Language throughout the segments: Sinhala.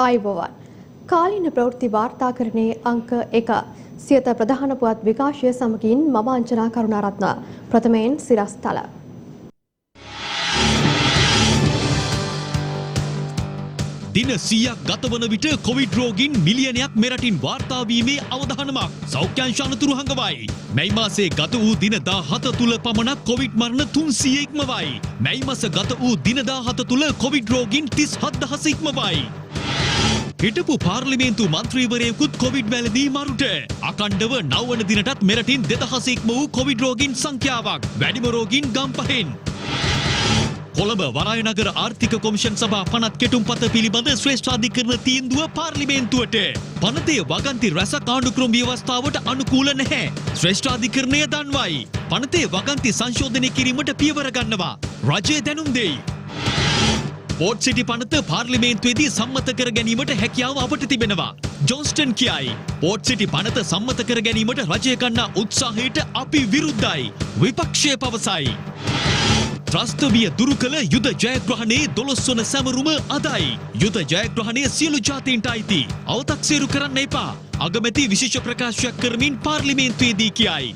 ආයුබෝවන් කාලීන ප්‍රවෘත්ති වාර්තාකරණයේ අංක 1 සියත ප්‍රධාන පුවත් විකාශය සමගින් මම අංජනා කරුණාරත්න ප්‍රථමයෙන් සිරස්තල දින 100ක් ගතවන විට කොවිඩ් රෝගීන් මිලියනයක් මෙරටින් වාර්තා වීමේ අවධානමක් සෞඛ්‍යාංශ අනතුරු හංගවයි. මැයි මාසයේ ගත වූ දින 17 තුල පමණක් කොවිඩ් මරණ 300 ඉක්මවයි. මැයි මාස ගත වූ දින 17 තුල කොවිඩ් රෝගීන් 37000 ඉක්මවයි. හිටපු පාර්ලිමේන්තු මන්ත්‍රීවරයෙකුත් කොවිඩ් වැළඳී මරුට. අකණ්ඩව 9 වන දිනටත් මෙරටින් 2000 ඉක්ම වූ කොවිඩ් රෝගීන් සංඛ්‍යාවක්. වැඩිම රෝගීන් ගම්පහෙන්. කොළඹ වරායනගර ආර්ථික කොමිෂන් සභා පනත් කෙටුම්පත පිළිබඳ ශ්‍රේෂ්ඨාධිකරණ තීන්දුව පාර්ලිමේන්තුවට. පනතේ වගන්ති රැසක් ආණ්ඩුක්‍රම ව්‍යවස්ථාවට අනුකූල නැහැ. ශ්‍රේෂ්ඨාධිකරණය දන්වයි. පනතේ වගන්ති සංශෝධනය කිරීමට පියවර ගන්නවා. රජය දැනුම් දෙයි. පෝට් සිටි පනත පාර්ලිමේන්තුවේදී සම්මත කර ගැනීමට හැකියාව අපට තිබෙනවා. ජොන්ස්ටන් කියයි. පෝට් සිටි පනත සම්මත කර ගැනීමට රජය ගන්නා උත්සාහයට අපි විරුද්ධයි. විපක්ෂය පවසයි. ත්‍රස්තවිය දුරු කළ යුද ජයග්‍රහණයේ 12 වන සැමරුම අදයි. යුද ජයග්‍රහණය සියලු ජාතීන්ට අයිති. අවතක්සේරු කරන්න එපා. අගමැති විශේෂ ප්‍රකාශයක් කරමින් පාර්ලිමේන්තුවේදී කියයි.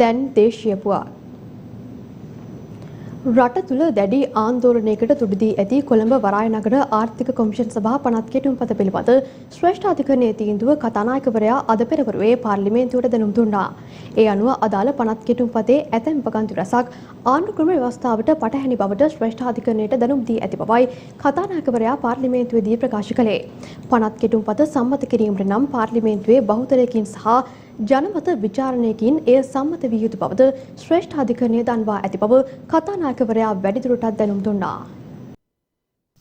දැන් දේශීය පුවත්. රට තුළ දැඩි ආන්දෝලනයකට තුඩුදී ඇති කොළඹ වරායනගර ආර්ථික කොමිෂන් සභා පනත් කෙටුම්පත පිළිබඳ ශ්‍රේෂ්ඨාධිකරණයේ තීන්දුව කතානායකවරයා අද පෙරවරුවේ පාර්ලිමේන්තුවට දැනුම් දුන්නා. ඒ අනුව අදාළ පනත් කෙටුම්පතේ ඇතැම් වගන්ති රැසක් ආණ්ඩුක්‍රම ව්‍යවස්ථාවට පටහැනි බවට ශ්‍රේෂ්ඨාධිකරණයට දැනුම් දී ඇති බවයි කතානායකවරයා පාර්ලිමේන්තුවේදී ප්‍රකාශ කළේ. පනත් කෙටුම්පත සම්මත කිරීමට නම් පාර්ලිමේන්තුවේ බහුතරයකින් සහ ජනමත විචාරණයකින් එය සම්මත විය යුතු බවද ශ්‍රේෂ්ඨාධිකරණය දන්වා ඇති බව කතානායකවරයා වැඩිදුරටත් දැනුම් දුන්නා.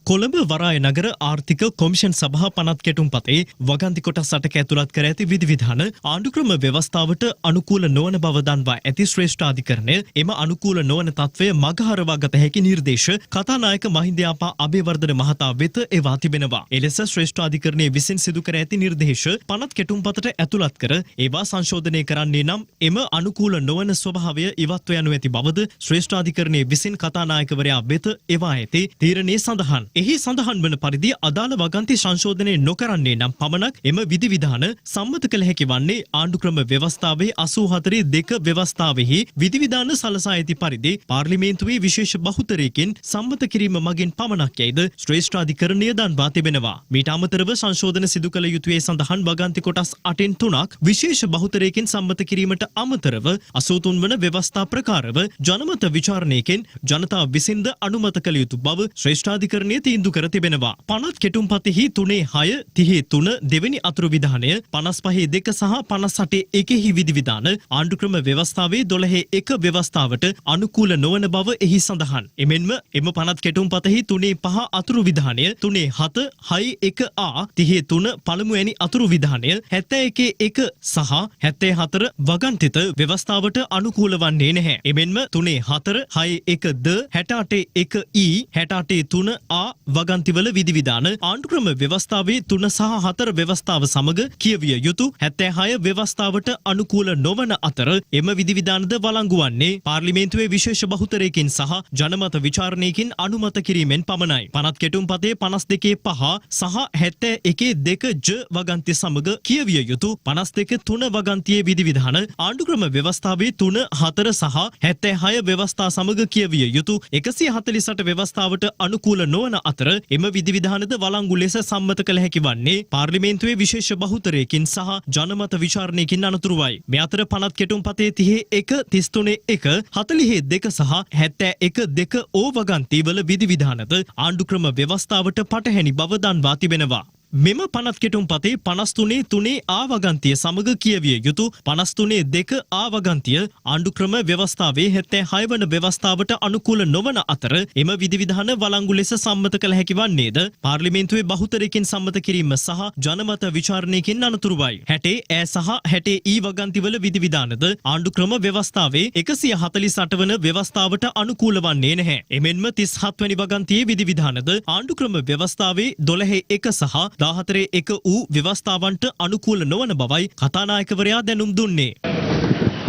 කොළඹ වරායනගර ආර්ථික කොමිෂන් සභා පනත් කෙටුම්පතේ වගන්ති කොටස් 8ක ඇතුළත් කර ඇති විධිවිධාන ආණ්ඩුක්‍රම ව්‍යවස්ථාවට අනුකූල නොවන බව දන්වා ඇති ශ්‍රේෂ්ඨාධිකරණය එම අනුකූල නොවන තත්වය මගහරවා ගත හැකි නිර්දේශ කතානායක මහින්දයාපා අබේවර්ධන මහතා වෙත එවා තිබෙනවා. එලෙස ශ්‍රේෂ්ඨාධිකරණයේ විසින් සිදු කර ඇති නිර්දේශ පනත් කෙටුම්පතට ඇතුළත් කර ඒවා සංශෝධනය කරන්නේ නම් එම අනුකූල නොවන ස්වභාවය ඉවත්ව යනු ඇති බවද ශ්‍රේෂ්ඨාධිකරණයේ විසින් කතානායකවරයා වෙත එවා ඇති තීරණයේ සඳහන්. එහි සඳහන් වන පරිදි අදාළ වගන්ති සංශෝධනය නොකරන්නේ නම් පමණක් එම විධිවිධාන සම්මත කළ හැකි වන්නේ ආණ්ඩුක්‍රම ව්‍යවස්ථාවේ 84.2 ව්‍යවස්ථාවෙහි විධිවිධාන සලසා ඇති පරිදි පාර්ලිමේන්තුවේ විශේෂ බහුතරයකින් සම්මත කිරීම මගින් පමණක් යයිද ශ්‍රේෂ්ඨාධිකරණය දන්වා තිබෙනවා. මීට අමතරව සංශෝධන සිදු කළ යුතුයේ සඳහන් වගන්ති කොටස් 8න් 3ක් විශේෂ බහුතරයකින් සම්මත කිරීමට අමතරව 83 වන ව්‍යවස්ථා ප්‍රකාරව ජනමත විචාරණයකින් ජනතාව විසින්ද අනුමත කළ යුතු බව ශ්‍රේෂ්ඨාධිකරණය තීන්දුව කර තිබෙනවා. පනත් කෙටුම්පතෙහි 3/6 30/3 දෙවැනි අතුරු විධානය 55/2 සහ 58/1 විධිවිධාන ආණ්ඩුක්‍රම ව්‍යවස්ථාවේ 12/1 ව්‍යවස්ථාවට අනුකූල නොවන බව එහි සඳහන්. එමෙන්ම එම පනත් කෙටුම්පතෙහි 3/5 අතුරු විධානය 3/7 6/1A 30/3 පළමුවැනි අතුරු විධානය 71/1 සහ 74 වගන්තිත ව්‍යවස්ථාවට අනුකූල වන්නේ නැහැ. එමෙන්ම 3/4 6/1D 68/1E 68/3A වගන්තිවල විධිවිධාන ආණ්ඩුක්‍රම ව්‍යවස්ථාවේ 3 සහ 4 ව්‍යවස්ථාව සමග කියවිය යුතු 76 ව්‍යවස්ථාවට අනුකූල නොවන අතර එම විධිවිධානද වළංගු වන්නේ පාර්ලිමේන්තුවේ විශේෂ බහුතරයකින් සහ ජනමත විචාරණයකින් අනුමත කිරීමෙන් පමණයි. පනත් කෙටුම්පතේ 52/5 සහ 71/2 වගන්ති සමග කියවිය යුතු 52/3 වගන්තියේ විධිවිධාන ආණ්ඩුක්‍රම ව්‍යවස්ථාවේ 3 4 සහ 76 ව්‍යවස්ථා සමග කියවිය යුතු 148 ව්‍යවස්ථාවට අනුකූල නොවන අතර එම විධිවිධානද වළංගු ලෙස සම්මත කළ හැකි වන්නේ පාර්ලිමේන්තුවේ විශේෂ බහුතරයකින් සහ ජනමත විචාරණයකින් අනතුරුවයි. මේ අතර පනත් කෙටුම්පතේ 31 33 1 42 සහ 71 2 ඕ වගන්ති වල විධිවිධානද ආණ්ඩුක්‍රම ව්‍යවස්ථාවට පටහැනි බව දන්වා තිබෙනවා. මෙම පනත් කෙටුම්පතේ 53 3 A වගන්තිය සමග කියවිය යුතු 53 2 A වගන්තිය ආණ්ඩුක්‍රම ව්‍යවස්ථාවේ 76 වන ව්‍යවස්ථාවට අනුකූල නොවන අතර එම විධිවිධාන වළංගු ලෙස සම්මත කළ හැකි වන්නේද පාර්ලිමේන්තුවේ බහුතරයකින් සම්මත කිරීම සහ ජනමත විචාරණයකින් අනතුරුවයි. 60 A සහ 60 E වගන්තිවල විධිවිධානද ආණ්ඩුක්‍රම ව්‍යවස්ථාවේ 148 වන ව්‍යවස්ථාවට අනුකූල වන්නේ නැහැ. එමෙන්ම 37 වැනි වගන්තියේ විධිවිධානද ආණ්ඩුක්‍රම ව්‍යවස්ථාවේ 12/1 සහ 14/1 වූ ව්‍යවස්ථාවන්ට අනුකූල නොවන බවයි කතානායකවරයා දැනුම් දුන්නේ.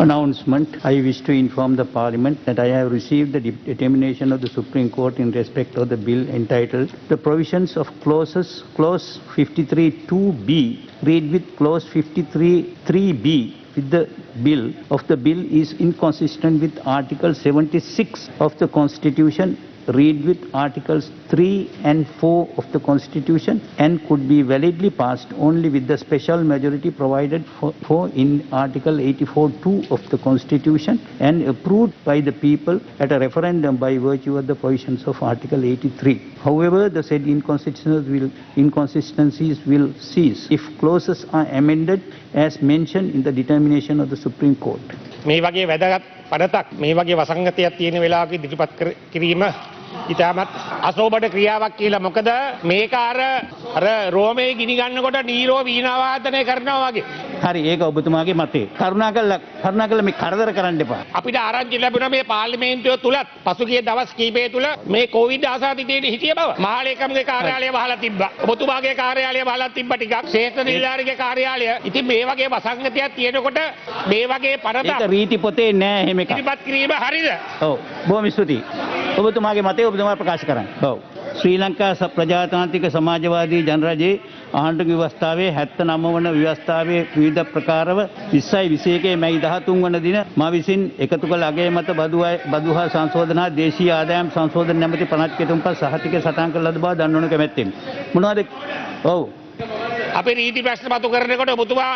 announcement, I wish to inform the Parliament that I have received the determination of the Supreme Court in respect of the bill entitled "The provisions of clause 53(2)b read with clause 53(3)b with the bill is inconsistent with Article 76 of the Constitution, read with Articles 3 and 4 of the Constitution, and could be validly passed only with the special majority provided for in Article 84(2) of the Constitution and approved by the people at a referendum by virtue of the provisions of Article 83. However, the said inconsistencies will cease if clauses are amended as mentioned in the determination of the Supreme Court. මේ වගේ වැදගත් පනතක් මේ වගේ වසංගතයක් තියෙන වෙලාවක ඉදිරිපත් කිරීම ඉතාමත් අසෝබඩ ක්‍රියාවක් කියලා. මොකද මේක අර රෝමේ ගිනි ගන්නකොට නීරෝ වීණා වාදනය කරනවා වගේ. හරි, ඒක ඔබතුමාගේ මතය. කරුණාකරලා මේ කරදර කරන්න එපා. අපිට ආරංචි ලැබුණා මේ පාර්ලිමේන්තුව තුලත් පසුගිය දවස් කිහිපය තුල මේ කොවිඩ් ආසාදිතේදී හිටිය බව. මහලේකම්ගේ කාර්යාලය වහලා තිබ්බා. ඔබතුමාගේ කාර්යාලය වහලා තිබ්බා ටිකක්. ශ්‍රේෂ්ඨ නිලධාරිගේ කාර්යාලය. ඉතින් මේ වගේ වසංගතයක් තියෙනකොට මේ වගේ පනතක් ඒක රීති පොතේ නෑ එහෙම එකක්. ඉදිරිපත් කිරීම හරිද? ඔව්. බොහොම ස්තුතියි. ඔබතුමාගේ මතය ඔබතුමා ප්‍රකාශ කරන්න. ඔව්. ශ්‍රී ලංකා ප්‍රජාතාන්ත්‍රික සමාජවාදී ජනරජයේ ආණ්ඩුක ව්‍යවස්ථාවේ 79 වන ව්‍යවස්ථාවේ විවිධ ප්‍රකාරව 2021 මැයි 13 වන දින මා විසින් එකතු කළ අගය මත බදු හා සංශෝධනා දේශීය ආදායම් සංශෝධන නැමැති පනත් කෙටුම්පත් සහතික සටහන් කළ ලද බව දන්වනු කැමැත්තෙමි. මොනවද? ඔව්. අපේ රීති ප්‍රශ්න මතු කරනකොට ඔබතුමා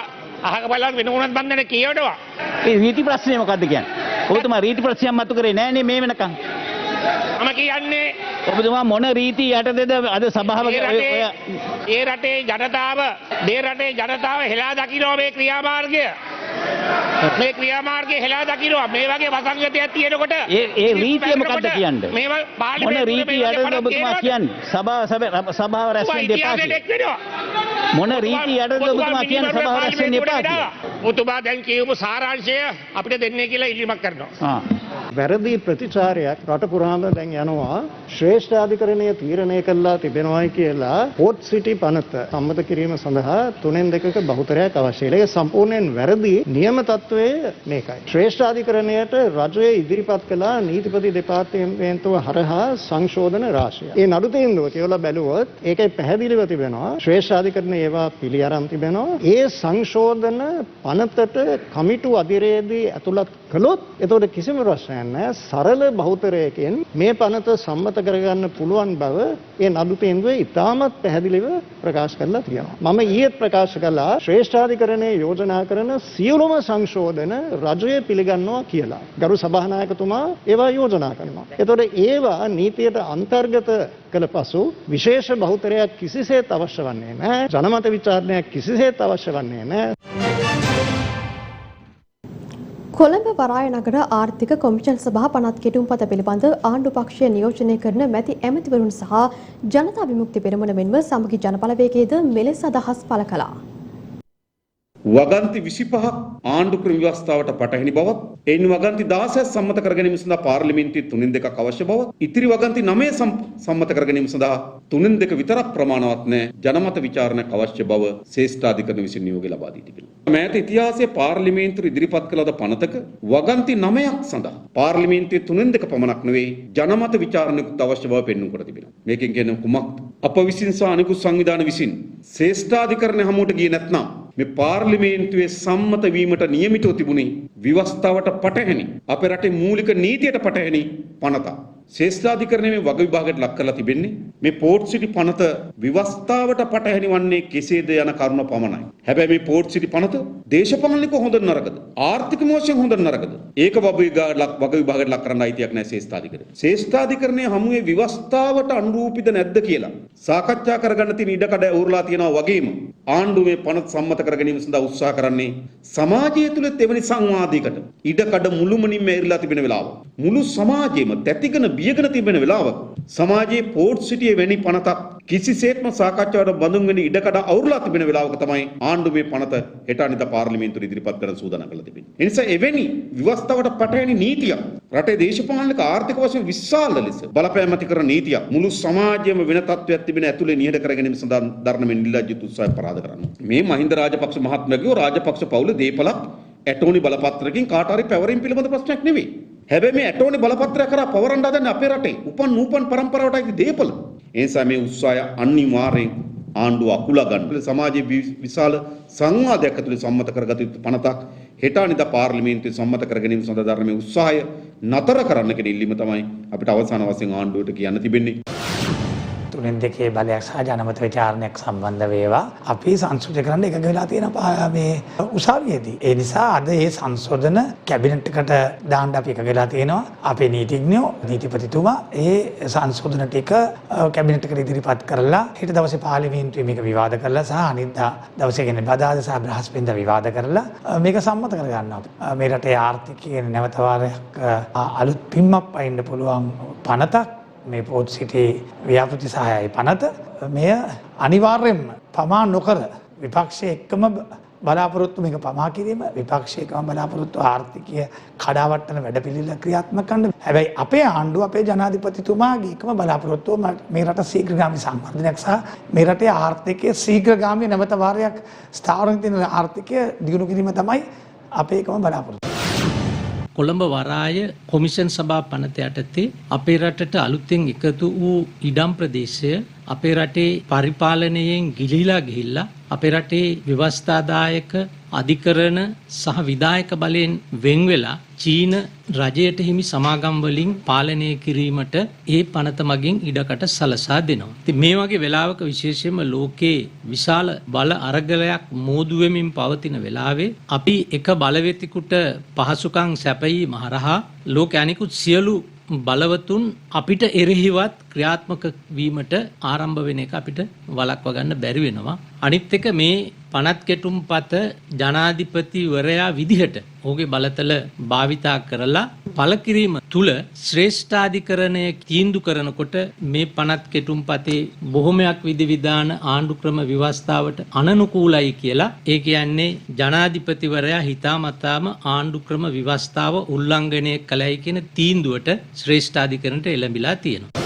අහක බලන් වෙනුණත් බන්දන කියවනවා. ඒ රීති ප්‍රශ්නේ මොකද්ද කියන්නේ? ඔබතුමා රීති ප්‍රශ්නයක් මතු කරේ නෑනේ මේ වෙනකන්. මම කියන්නේ ඔබතුමා මොන රීති යටතේද අද සභාව ඒ රටේ ජනතාව හෙලා දකින්න මේ ක්‍රියාමාර්ගය. මේ ක්‍රියාමාර්ගය හෙලා දකින්න මේ වගේ වසංගතයක් තියෙනකොට ඒ රීතිය මොකද්ද කියන්නේ? මේවා මොන පාර්ලිමේන්තුවේ රීතිය යටතේද ඔබතුමා කියන්නේ? සභාව රැස් වෙන්න එපා කියලා. මොන රීතිය යටතේද ඔබතුමා කියන්නේ සභාව රැස් වෙන්න එපා කියලා? ඔබතුමා දැන් කියපු සාරාංශය අපිට දෙන්නේ කියලා ඉල්ලීමක් කරනවා. වැරදි ප්‍රතිචාරයක් රට පුරාම දැන් යනවා. ශ්‍රේෂ්ඨ අධිකරණය තීරණය කළා තිබෙනවායි කියලා පෝට් සිටි පනත සම්මත කිරීම සඳහා 3/2ක බහුතරයක් අවශ්‍යයි. ඒක සම්පූර්ණයෙන් වැරදි නියම තත්වය මේකයි. ශ්‍රේෂ්ඨ අධිකරණයට රජය ඉදිරිපත් කළා නීතිපති දෙපාර්තමේන්තුව හරහා සංශෝධන රාශිය. ඒ නඩු තීන්දුව කියලා බැලුවොත් ඒකයි පැහැදිලිව තිබෙනවා ශ්‍රේෂ්ඨ අධිකරණය ඒවා පිළි අරන් තිබෙනවා. ඒ සංශෝධන පනතට කමිටු අධිරේදී ඇතුළත් කළොත් එතකොට කිසිම ප්‍රශ්නයක් නැහැ. සරල බහුතරයකින් මේ පනත සම්මත කරගන්න පුළුවන් බව ඒ නඩු තීන්දුවේ ඉතාමත් පැහැදිලිව ප්‍රකාශ කරලා තියෙනවා. මම ඊයේ ප්‍රකාශ කළා ශ්‍රේෂ්ඨාධිකරණයේ යෝජනා කරන සියලුම සංශෝධන රජය පිළිගන්නවා කියලා. ගරු සභානායකතුමා ඒවා යෝජනා කරනවා. එතකොට ඒවා නීතියට අන්තර්ගත කළ පසු විශේෂ බහුතරයක් කිසිසේත් අවශ්‍ය වන්නේ නැහැ. ජනමත විචාරණයක් කිසිසේත් අවශ්‍ය වන්නේ නැහැ. කොළඹ වරාය නගර ආර්ථික කොමිෂන් සභා පනත් කෙටුම්පත පිළිබඳ ආණ්ඩු පක්ෂය නියෝජනය කරන මැති ඇමතිවරුන් සහ ජනතා විමුක්ති පෙරමුණ මෙන්ම සමගි ජනබලවේගයේද මෙලෙස අදහස් පළ කළා. වගන්ති 25ක් ආණ්ඩුක්‍රම ව්‍යවස්ථාවට පටහැනි බවත් එයින් වගන්ති 16ක් සම්මත කර ගැනීම සඳහා පාර්ලිමේන්තුවේ 3/2ක් අවශ්‍ය බවත් ඉතිරි වගන්ති 9 සම්මත කර ගැනීම සඳහා 3/2 විතරක් ප්‍රමාණවත් නැහැ ජනමත විචාරණයක් අවශ්‍ය බව ශ්‍රේෂ්ඨාධිකරණ විසින් නියෝගය ලබා දී තිබෙනවා. මෑත ඉතිහාසයේ පාර්ලිමේන්තුව ඉදිරිපත් කළ ලද පනතක වගන්ති 9ක් සඳහා පාර්ලිමේන්තුවේ 3/2 පමණක් නෙවෙයි ජනමත විචාරණයකුත් අවශ්‍ය බව පෙන්වු කර තිබෙනවා. මේකෙන් කියන්නේ කුමක්ද? අප විසින් සහ අනිකුත් සංවිධාන විසින් ශ්‍රේෂ්ඨාධිකරණ හමුවට ගියේ නැත්නම් මේ පාර්ලිමේන්තුවේ සම්මත වීමට නියමිතව තිබුණේ විවස්ථාවට පටහැනි අපේ රටේ මූලික නීතියට පටහැනි පනත. ශ්‍රේෂ්ඨාධිකරණයේ මේ වග විභාගයට ලක් කරලා තිබෙන්නේ මේ පෝට් සිටි පනත විවස්ථාවට පටහැනි වන්නේ කෙසේද යන කරුණ පමණයි. හැබැයි මේ පෝට් සිටි පනත දේශපාලනිකව හොඳ නරකද? ආර්ථික වශයෙන් හොඳ නරකද? ඒක වග විභාගයට ලක් කරන්න අයිතියක් නැහැ ශ්‍රේෂ්ඨාධිකරණය. ශ්‍රේෂ්ඨාධිකරණයේ හමුවේ විවස්ථාවට අනුරූපීද නැද්ද කියලා සාකච්ඡා කරගන්න තියෙන ඉඩකඩ උරලා තියෙනවා වගේම ආණ්ඩුවේ පනත සම්මත කර ගැනීම සඳහා උත්සාහ කරන්නේ සමාජය තුළ එවැනි සංවාදයකට ඉඩකඩ මුළුමනින්ම ඇරිලා තිබෙන වෙලාව. මුළු සමාජයේම තැතිගෙන බියගෙන තිබෙන වෙලාව. සමාජයේ පෝට් සිටියේ වැනි පනතක් කිසිසේත්ම සාකච්ඡාවට බඳුන් වෙන ඉඩකඩ අවුරුලා තිබෙන වෙලාවක තමයි ආණ්ඩුවේ පනත හෙට අනිදා පාර්ලිමේන්තුවේ ඉදිරිපත් කරන සූදානම් කරලා තිබෙන්නේ. ඒ නිසා එවැනි විවස්ථාවට පටහැනි නීතියක් රටේ දේශපාලනික ආර්ථික වශයෙන් විශාල ලෙස බලපෑම් ඇති කරන නීතියක් මුළු සමාජයේම වෙන තත්ත්වයක් තිබෙන ඇතුලේ නිහඬ කර ගැනීම සඳහා ධර්ම මෙන් නිලජ්ජිත උත්සාහය පරාද කරනවා. මේ මහින්ද රාජපක්ෂ මහත්මයාගේ රාජපක්ෂ පවුල දීපලක් ඇටෝනි බලපත්‍රකින් කාට හරි පැවරීම පිළිබඳ ප්‍රශ්නයක් නෙවෙයි. හැබැයි මේ ඇටෝනි බලපත්‍රය කරා පවරන්න හදන්නේ අපේ රටේ උපන් නූපන් පරම්පරාවට අයිති දේපල. ඒ නිසා මේ උත්සාහය අනිවාර්යෙන් ආණ්ඩුව අකුලා ගන්න. සමාජයේ විශාල සංවාදයක් ඇතුළේ සම්මත කරගත යුතු පනතක් හෙට අනිදා පාර්ලිමේන්තුවේ සම්මත කර ගැනීම සඳහා දරන මේ උත්සාහය නතර කරන්න කියන ඉල්ලීම තමයි අපිට අවසාන වශයෙන් ආණ්ඩුවට කියන්න තිබෙන්නේ. තුනෙන් දෙකේ බලයක් සහ ජනමත විචාරණයක් සම්බන්ධ වේවා අපි සංශෝධනය කරන්න එකඟ වෙලා තියෙනවා මේ උසාවියේදී. ඒ නිසා අද මේ සංශෝධන කැබිනට් එකට දාන්න අපි එකඟ වෙලා තියෙනවා. අපේ නීතිඥයෝ නීතිපතිතුමා ඒ සංශෝධන ටික කැබිනට් එකට ඉදිරිපත් කරලා හෙට දවසේ පාර්ලිමේන්තුවේ මේක විවාද කරලා සහ අනිද්දා දවසේ කියන්නේ බදාද සහ බ්‍රහස්පතින්දා විවාද කරලා මේක සම්මත කර ගන්නවා. මේ රටේ ආර්ථිකයේ නැවත වාරයක් අලුත් පිම්මක් පයින්න පුළුවන් පනතක් මේ පෝට් සිටි ව්‍යාපෘති සහායයි පනත මෙය අනිවාර්යෙන්ම පමා නොකර විපක්ෂයේ එක්කම බලාපොරොත්තු මේක පමා කිරීම විපක්ෂයේ එක්කම බලාපොරොත්තු ආර්ථිකය කඩාවට්ටන වැඩපිළිවෙල ක්‍රියාත්මක කරන්න. හැබැයි අපේ ආණ්ඩුව අපේ ජනාධිපතිතුමාගේ එකම බලාපොරොත්තුව මේ රට ශීඝ්‍රගාමී සංවර්ධනයක් සහ මේ රටේ ආර්ථිකයේ ශීඝ්‍රගාමී නැවත වාරයක් ස්ථාවරව තියෙන ආර්ථිකය දියුණු කිරීම තමයි අපේ එකම බලාපොරොත්තුව. කොළඹ වරාය කොමිෂන් සභා පනත යටතේ අපේ රටට අලුතෙන් එකතු වූ ඉඩම් ප්‍රදේශය අපේ රටේ පරිපාලනයෙන් ගිලිහිලා ගිහිල්ලා අපේ රටේ ව්‍යවස්ථාදායක අධිකරණ සහ විධායක බලයෙන් වෙන් වෙලා චීන රජයට හිමි සමාගම් වලින් පාලනය කිරීමට ඒ පනත මගින් ඉඩකට සලසා දෙනවා. ඉතින් මේ වගේ වෙලාවක විශේෂයෙන්ම ලෝකේ විශාල බල අරගලයක් මෝදු වෙමින් පවතින වෙලාවේ අපි එක බලවේතිකුට පහසුකම් සැපයීම හරහා ලෝක අනිකුත් සියලු බලවතුන් අපිට එරෙහිවත් ක්‍රියාත්මක වීමට ආරම්භ වෙන එක අපිට වළක්වා ගන්න බැරි වෙනවා. අනිත් එක මේ පනත් කෙටුම්පත ජනාධිපතිවරයා විදිහට ඔහුගේ බලතල භාවිතා කරලා පළ කිරීම තුල ශ්‍රේෂ්ඨාධිකරණය තීන්දුව කරනකොට මේ පනත් කෙටුම්පතේ බොහොමයක් විධිවිධාන ආණ්ඩු ක්‍රම ව්‍යවස්ථාවට අනනුකූලයි කියලා ඒ කියන්නේ ජනාධිපතිවරයා හිතාමතාම ආණ්ඩු ක්‍රම ව්‍යවස්ථාව උල්ලංඝනය කළයි කියන තීන්දුවට ශ්‍රේෂ්ඨාධිකරණයට එළඹිලා තියෙනවා.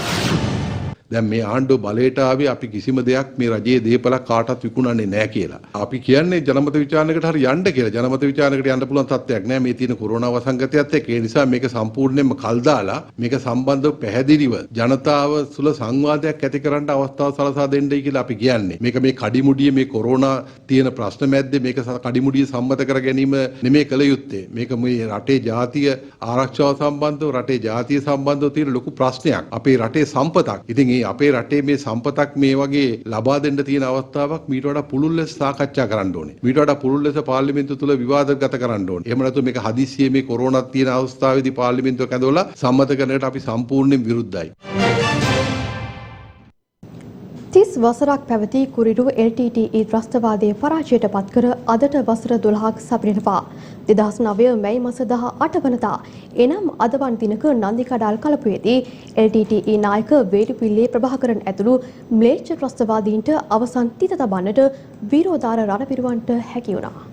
දැන් මේ ආණ්ඩුව බලයට ආවේ අපි කිසිම දෙයක් මේ රජයේ දේපලක් කාටවත් විකුණන්නේ නැහැ කියලා. අපි කියන්නේ ජනමත විචාරණයකට හරි යන්න කියලා. ජනමත විචාරණයකට යන්න පුළුවන් තත්ත්වයක් නැහැ මේ තියෙන කොරෝනා වසංගතයත් එක්ක. ඒ නිසා මේක සම්පූර්ණයෙන්ම කල් දාලා මේක සම්බන්ධව පැහැදිලිව ජනතාව තුළ සංවාදයක් ඇති කරන්න අවස්ථාව සලසා දෙන්නයි කියලා අපි කියන්නේ. මේක මේ කඩිමුඩිය මේ කොරෝනා තියෙන ප්‍රශ්න මැද්දේ මේක කඩිමුඩිය සම්මත කර ගැනීම නෙමෙයි කළ යුත්තේ. මේක මේ රටේ ජාතිය ආරක්ෂාව සම්බන්ධව රටේ ජාතිය සම්බන්ධව තියෙන ලොකු ප්‍රශ්නයක්. අපේ රටේ සම්පතක්. ඉතින් අපේ රටේ මේ සම්පතක් මේ වගේ ලබා දෙන්න තියෙන අවස්ථාවක් මීට වඩා පුළුල් ලෙස සාකච්ඡා කරන්න ඕනේ. මීට වඩා පුළුල් ලෙස පාර්ලිමේන්තුව තුළ විවාදගත කරන්න ඕනේ. එහෙම නැත්නම් මේක හදිස්සියේ මේ කොරෝනා තියෙන අවස්ථාවේදී පාර්ලිමේන්තුව කැඳවලා සම්මත කරනකට අපි සම්පූර්ණයෙන් විරුද්ධයි. 30 වසරක් පැවති කුරිරු LTTE ත්‍රස්තවාදයේ පරාජයට පත්කර අදට වසර 12ක් සපිරෙනවා. 2009 මැයි මාස 18 වනදා එනම් අදවන් දිනක නන්දිකඩාල් කලපුවේදී LTTE නායක වේළුපිල්ලේ ප්‍රභාකරන් ඇතුළු ම්ලේච්ඡ ත්‍රස්තවාදීන්ට අවසන් තිත තබන්නට විරෝධාර රණවිරුවන්ට හැකි වුණා.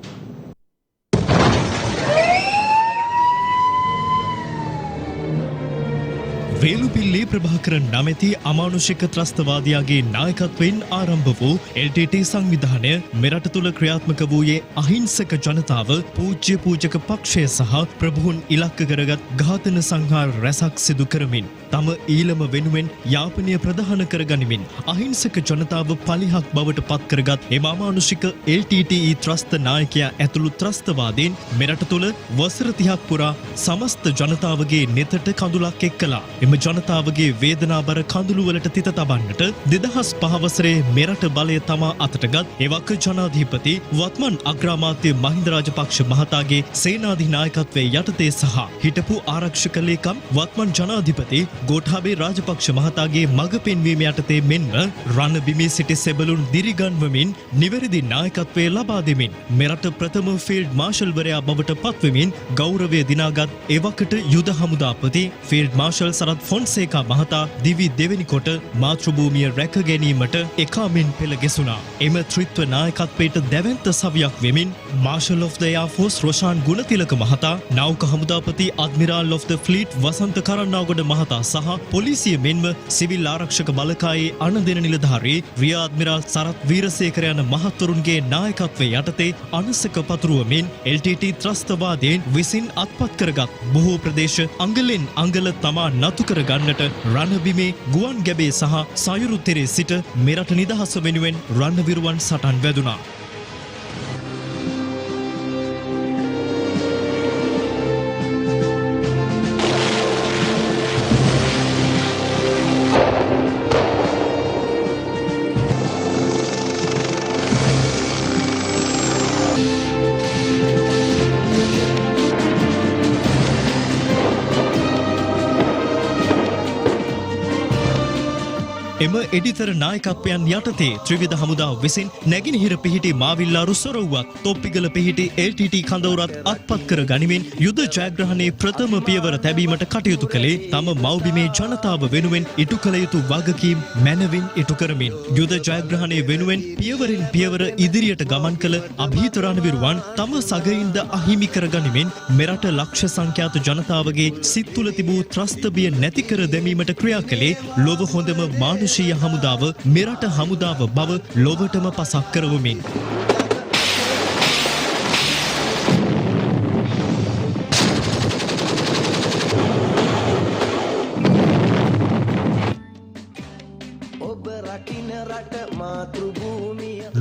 වේළුපිල්ලේ ප්‍රභාකරන් නමැති අමානුෂික ත්‍රස්තවාදියාගේ නායකත්වයෙන් ආරම්භ වූ LTT සංවිධානය මෙරට තුළ ක්‍රියාත්මක වූයේ අහිංසක ජනතාව පූජ්‍ය පූජක පක්ෂය සහ ප්‍රභූන් ඉලක්ක කරගත් ඝාතන සංහාර රැසක් සිදු කරමින් තම ඊළම වෙනුවෙන් යාපනය ප්‍රධාන කරගනිමින් අහිංසක ජනතාව පලිහක් බවට පත් කරගත් එම අමානුෂික LTTE ත්‍රස්ත නායකයා ඇතුළු ත්‍රස්තවාදීන් මෙරට තුළ වසර 30ක් පුරා සමස්ත ජනතාවගේ නෙතට කඳුලක් එක්කලා එම ජනතාවගේ වේදනාබර කඳුළුවලට තිත තබන්නට 2005 වසරේ මෙරට බලය තමා අතටගත් එවක ජනාධිපති වත්මන් අග්‍රාමාත්‍ය මහින්ද රාජපක්ෂ මහතාගේ සේනාධිනායකත්වයේ යටතේ සහ හිටපු ආරක්ෂක ලේකම් වත්මන් ජනාධිපති ගෝඨාභය රාජපක්ෂ මහතාගේ මඟ පෙන්වීම යටතේ මෙන්ම රණ බිමේ සිටි සෙබළුන් දිරිගන්වමින් නිවැරදි නායකත්වය ලබා දෙමින් මෙරට ප්‍රථම ෆීල්ඩ් මාර්ෂල්වරයා බවට පත්වෙමින් ගෞරවය දිනාගත් එවකට යුද හමුදාපති ෆීල්ඩ් මාර්ෂල් සරත් ෆොන්සේකා මහතා දිවි දෙවෙනි කොට මාතෘභූමිය රැක ගැනීමට එකාමින් පෙළ ගැසුණා. එම ත්‍රිත්ව නායකත්වයට දැවැන්ත සවියක් වෙමින් marshal of the air force Roshan Gunathilaka මහතා, නාවික හමුදාපති අඩ්මිරාල් ඔෆ් ද ෆ්ලීට් වසන්ත කරන්නාගොඩ මහතා සහ පොලිසිය මෙන්ම සිවිල් ආරක්ෂක බලකායේ අනදෙන නිලධාරී රියා අඩ්මිරාල් සරත් වීරසේකර යන මහත්වරුන්ගේ නායකත්වයේ යටතේ අනසක පතුරුවමින් LTT ත්‍රස්තවාදයෙන් විසින් අත්පත් කරගත් බොහෝ ප්‍රදේශ අංගලෙන් අංගල තමා නතු කර ගන්නට රණබිමේ ගුවන් ගැබේ සහ සයුරු තෙරේ සිට මෙරට නිදහස වෙනුවෙන් රණවිරුවන් සටන් වැදුනා. එම එඩිතර නායකත්වයන් යටතේ ත්‍රිවිධ හමුදාව විසින් නැගෙනහිර පිහිටි මාවිල්ලාරු සොරවුවත් තොප්පිගල පිහිටි LTT කඳවුරත් අත්පත් කර ගනිමින් යුද ජයග්‍රහණයේ ප්‍රථම පියවර තැබීමට කටයුතු කළේ තම මව්බිමේ ජනතාව වෙනුවෙන් ඉටු කළ යුතු වගකීම් මැනවින් ඉටු කරමින් යුද ජයග්‍රහණය වෙනුවෙන් පියවරින් පියවර ඉදිරියට ගමන් කළ අභීත රණවිරුවන් තම සගයින්ද අහිමි කර ගනිමින් මෙරට ලක්ෂ සංඛ්‍යාත ජනතාවගේ සිත් තුළ තිබූ ත්‍රස්තබිය නැති කර දැමීමට ක්‍රියා කළේ ලොව හොඳම මානුෂ හමුදාව මෙරට හමුදාව බව ලොවටම පසක් කරවමින්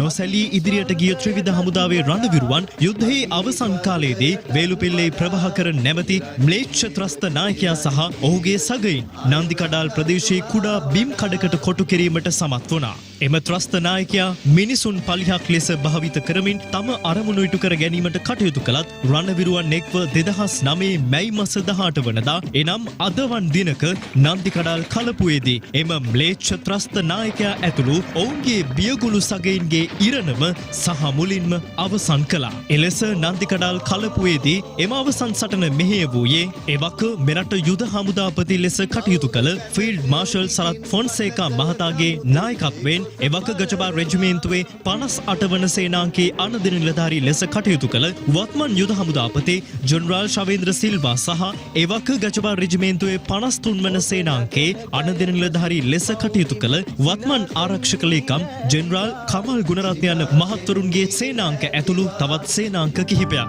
නොසැලී ඉදිරියට ගිය ත්‍රිවිධ හමුදාවේ රණවිරුවන් යුද්ධයේ අවසන් කාලයේදී වේලුපිල්ලේ ප්‍රභාකර නැමැති ම්ලේච්ඡ ත්‍රස්ත නායකයා සහ ඔහුගේ සගයින් නන්දිකඩාල් ප්‍රදේශයේ කුඩා බිම් කඩකට කොටු කිරීමට සමත් වුණා. එම ත්‍රස්ත නායකයා මිනිසුන් පලිහක් ලෙස භාවිත කරමින් තම අරමුණු ඉටු කර ගැනීමට කටයුතු කළත් රණවිරුවන් එක්ව 2009 මැයි මාස 18 වනදා එනම් අදවන් දිනක නන්දිකඩාල් කලපුවේදී එම ම්ලේච්ඡ ත්‍රස්ත නායකයා ඇතුළු ඔවුන්ගේ බියගුළු සගයින්ගේ ඉරණම සහ මුලින්ම අවසන් කළා. එලෙස නන්දිකඩාල් කලපුවේදී එම අවසන් සටන මෙහෙය වූයේ එවක මෙරට යුද හමුදාපති ලෙස කටයුතු කළ ෆීල්ඩ් මාර්ෂල් සරත් ෆොන්සේකා මහතාගේ නායකත්වයෙන් එවක ගජබා රෙජිමේන්තුවේ 58 වන සේනාංකයේ අනදින නිලධාරී ලෙස කටයුතු කළ වත්මන් යුද හමුදාපති ජෙනරාල් ශවේන්ද්‍ර සිල්වා සහ එවක ගජබා රෙජිමේන්තුවේ 53 වන සේනාංකයේ අනදින නිලධාරී ලෙස කටයුතු කළ වත්මන් ආරක්ෂක ලේකම් ජෙනරාල් කමල් ගුණරත්න යන මහත්වරුන්ගේ සේනාංක ඇතුළු තවත් සේනාංක කිහිපයක්.